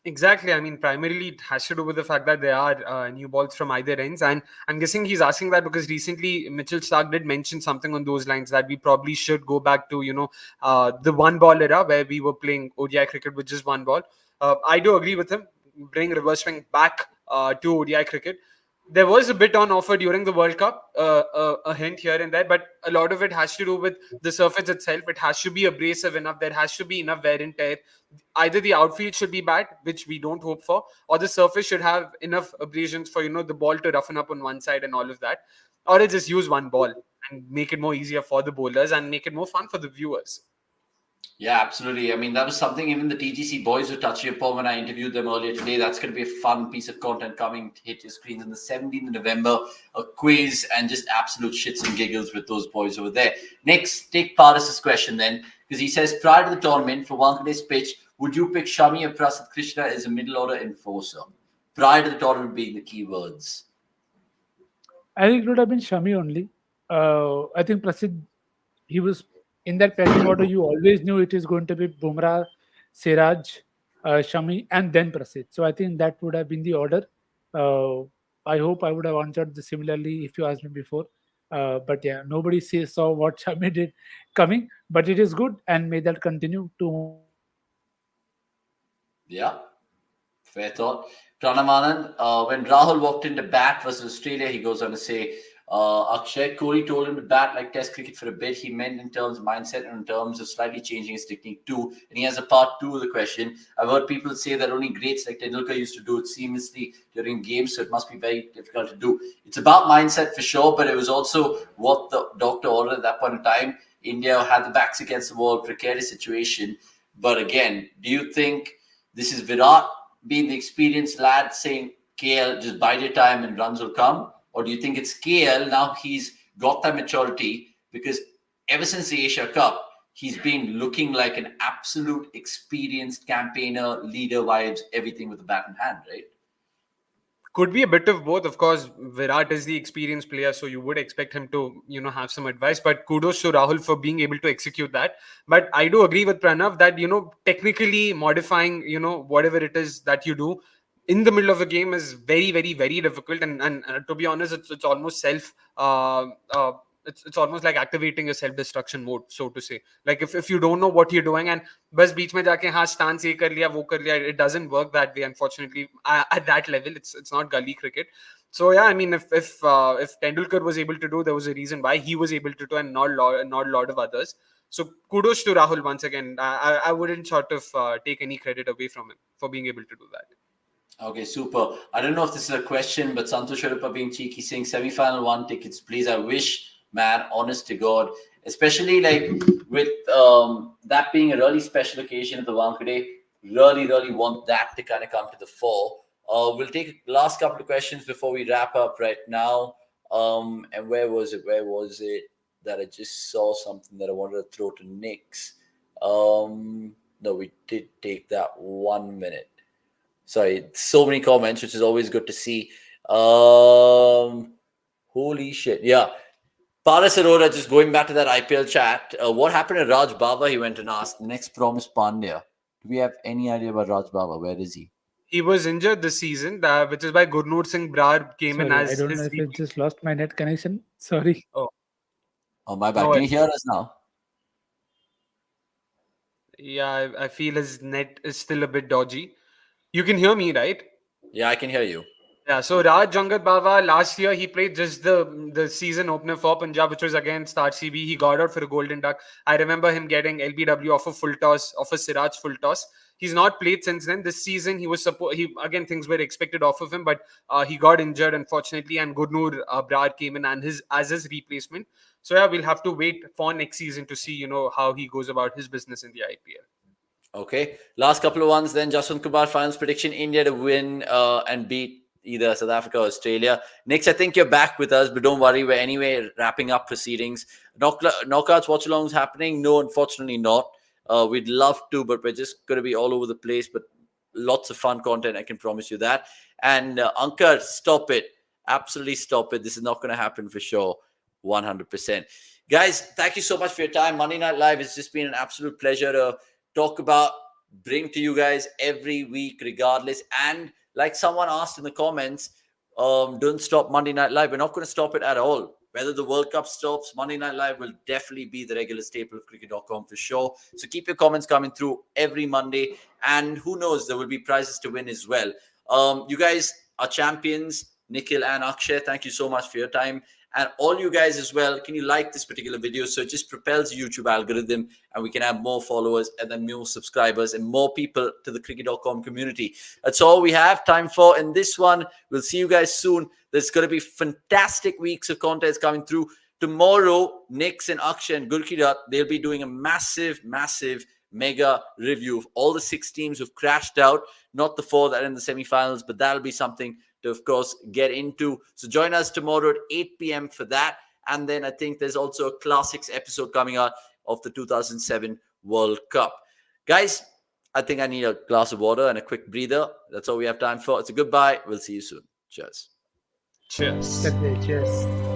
Exactly. I mean, primarily it has to do with the fact that there are new balls from either ends. And I'm guessing he's asking that because recently Mitchell Stark did mention something on those lines that we probably should go back to, the one ball era where we were playing ODI cricket with just one ball. I do agree with him. Bring reverse swing back to ODI cricket. There was a bit on offer during the World Cup, a hint here and there, but a lot of it has to do with the surface itself. It has to be abrasive enough. There has to be enough wear and tear. Either the outfield should be bad, which we don't hope for, or the surface should have enough abrasions for the ball to roughen up on one side and all of that, or they just use one ball and make it more easier for the bowlers and make it more fun for the viewers. Yeah, absolutely. I mean, that was something even the TGC boys were touching upon when I interviewed them earlier today. That's going to be a fun piece of content coming to hit your screens on the 17th of November. A quiz and just absolute shits and giggles with those boys over there. Next, take Paris's question then, because he says, prior to the tournament for Wankade's pitch, would you pick Shami or Prasidh Krishna as a middle order enforcer? Prior to the tournament being the key words. I think it would have been Shami only. I think Prasidh, he was in that pecking order. You always knew it is going to be Bumrah, Siraj, Shami, and then Prasidh. So I think that would have been the order. I hope I would have answered similarly if you asked me before. But yeah, nobody saw what Shami did coming. But it is good, and may that continue to more success. Yeah, fair thought. Pranamanan, when Rahul walked into bat versus Australia, he goes on to say, Akshay, Kohli told him to bat like Test cricket for a bit. He meant in terms of mindset and in terms of slightly changing his technique too. And he has a part two of the question. I've heard people say that only greats like Tendulkar used to do it seamlessly during games, so it must be very difficult to do. It's about mindset for sure, but it was also what the doctor ordered at that point in time. India had the backs against the wall, precarious situation. But again, do you think this is Virat being the experienced lad saying, KL, just bide your time and runs will come? Or do you think it's KL, now he's got that maturity? Because ever since the Asia Cup, he's been looking like an absolute experienced campaigner, leader vibes, everything with the bat in hand, right? Could be a bit of both. Of course, Virat is the experienced player, so you would expect him to, have some advice. But kudos to Rahul for being able to execute that. But I do agree with Pranav that, technically modifying, whatever it is that you do in the middle of a game is very, very, very difficult. And to be honest, it's almost it's almost like activating a self-destruction mode, so to say. Like if you don't know what you're doing and bas beech mein jaake stance ye kar liya, wo kar liya, it doesn't work that way, unfortunately. At that level, it's not gully cricket. So yeah, I mean, if Tendulkar was able to do, there was a reason why he was able to do, and not a lot of others. So kudos to Rahul once again. I wouldn't sort of take any credit away from him for being able to do that. Okay, super. I don't know if this is a question, but Santosh Sharapa being cheeky saying semi-final 1 tickets, please. I wish, man, honest to God, especially like with that being a really special occasion of the Wankhede. Really want that to kind of come to the fore. We'll take the last couple of questions before we wrap up right now. And where was it? That I just saw something that I wanted to throw to Nick's. No, we did take that 1 minute. Sorry, so many comments, which is always good to see. Holy shit. Yeah. Paras Arora, just going back to that IPL chat. What happened to Raj Baba? He went and asked. Next promise Pandya. Do we have any idea about Raj Baba? Where is he? He was injured this season, which is why Gurnoor Singh Brar came in Sorry, as I don't his know if I replacement. just lost my net connection. Sorry. Oh, my bad. No, Can you hear us now? Yeah, I feel his net is still a bit dodgy. You can hear me, right? Yeah, I can hear you. Yeah, so Raj Jangat Bava, last year he played just the season opener for Punjab, which was against RCB. He got out for a golden duck. I remember him getting LBW off a full toss, off a Siraj full toss. He's not played since then. This season he was again things were expected off of him, but he got injured unfortunately, and Gurnoor Brar came in and as his replacement. So yeah, we'll have to wait for next season to see how he goes about his business in the IPL. Okay. Last couple of ones then. Jaswant Kumar, finals prediction. India to win and beat either South Africa or Australia. Next, I think you're back with us, but don't worry. We're anyway wrapping up proceedings. Knockouts, watch-alongs happening? No, unfortunately not. We'd love to, but we're just going to be all over the place. But lots of fun content, I can promise you that. And Ankar, stop it. Absolutely stop it. This is not going to happen for sure. 100%. Guys, thank you so much for your time. Monday Night Live, it's just been an absolute pleasure to talk about, bring to you guys every week regardless. And like someone asked in the comments, don't stop Monday Night Live. We're not going to stop it at all. Whether the World Cup stops, Monday Night Live will definitely be the regular staple of cricket.com for sure. So keep your comments coming through every Monday. And who knows, there will be prizes to win as well. You guys are champions, Nikhil and Akshay. Thank you so much for your time. And all you guys as well, can you like this particular video? So it just propels the YouTube algorithm and we can have more followers and then more subscribers and more people to the cricket.com community. That's all we have time for in this one. We'll see you guys soon. There's going to be fantastic weeks of content coming through. Tomorrow, Nix and Akshay and Gurkirat, they'll be doing a massive mega review of all the 6 teams who've crashed out. Not the 4 that are in the semi-finals, but that'll be something to, of course, get into. So join us tomorrow at 8 p.m. for that. And then I think there's also a classics episode coming out of the 2007 World Cup. Guys, I think I need a glass of water and a quick breather. That's all we have time for. It's a goodbye. We'll see you soon. Cheers. Cheers. Cheers.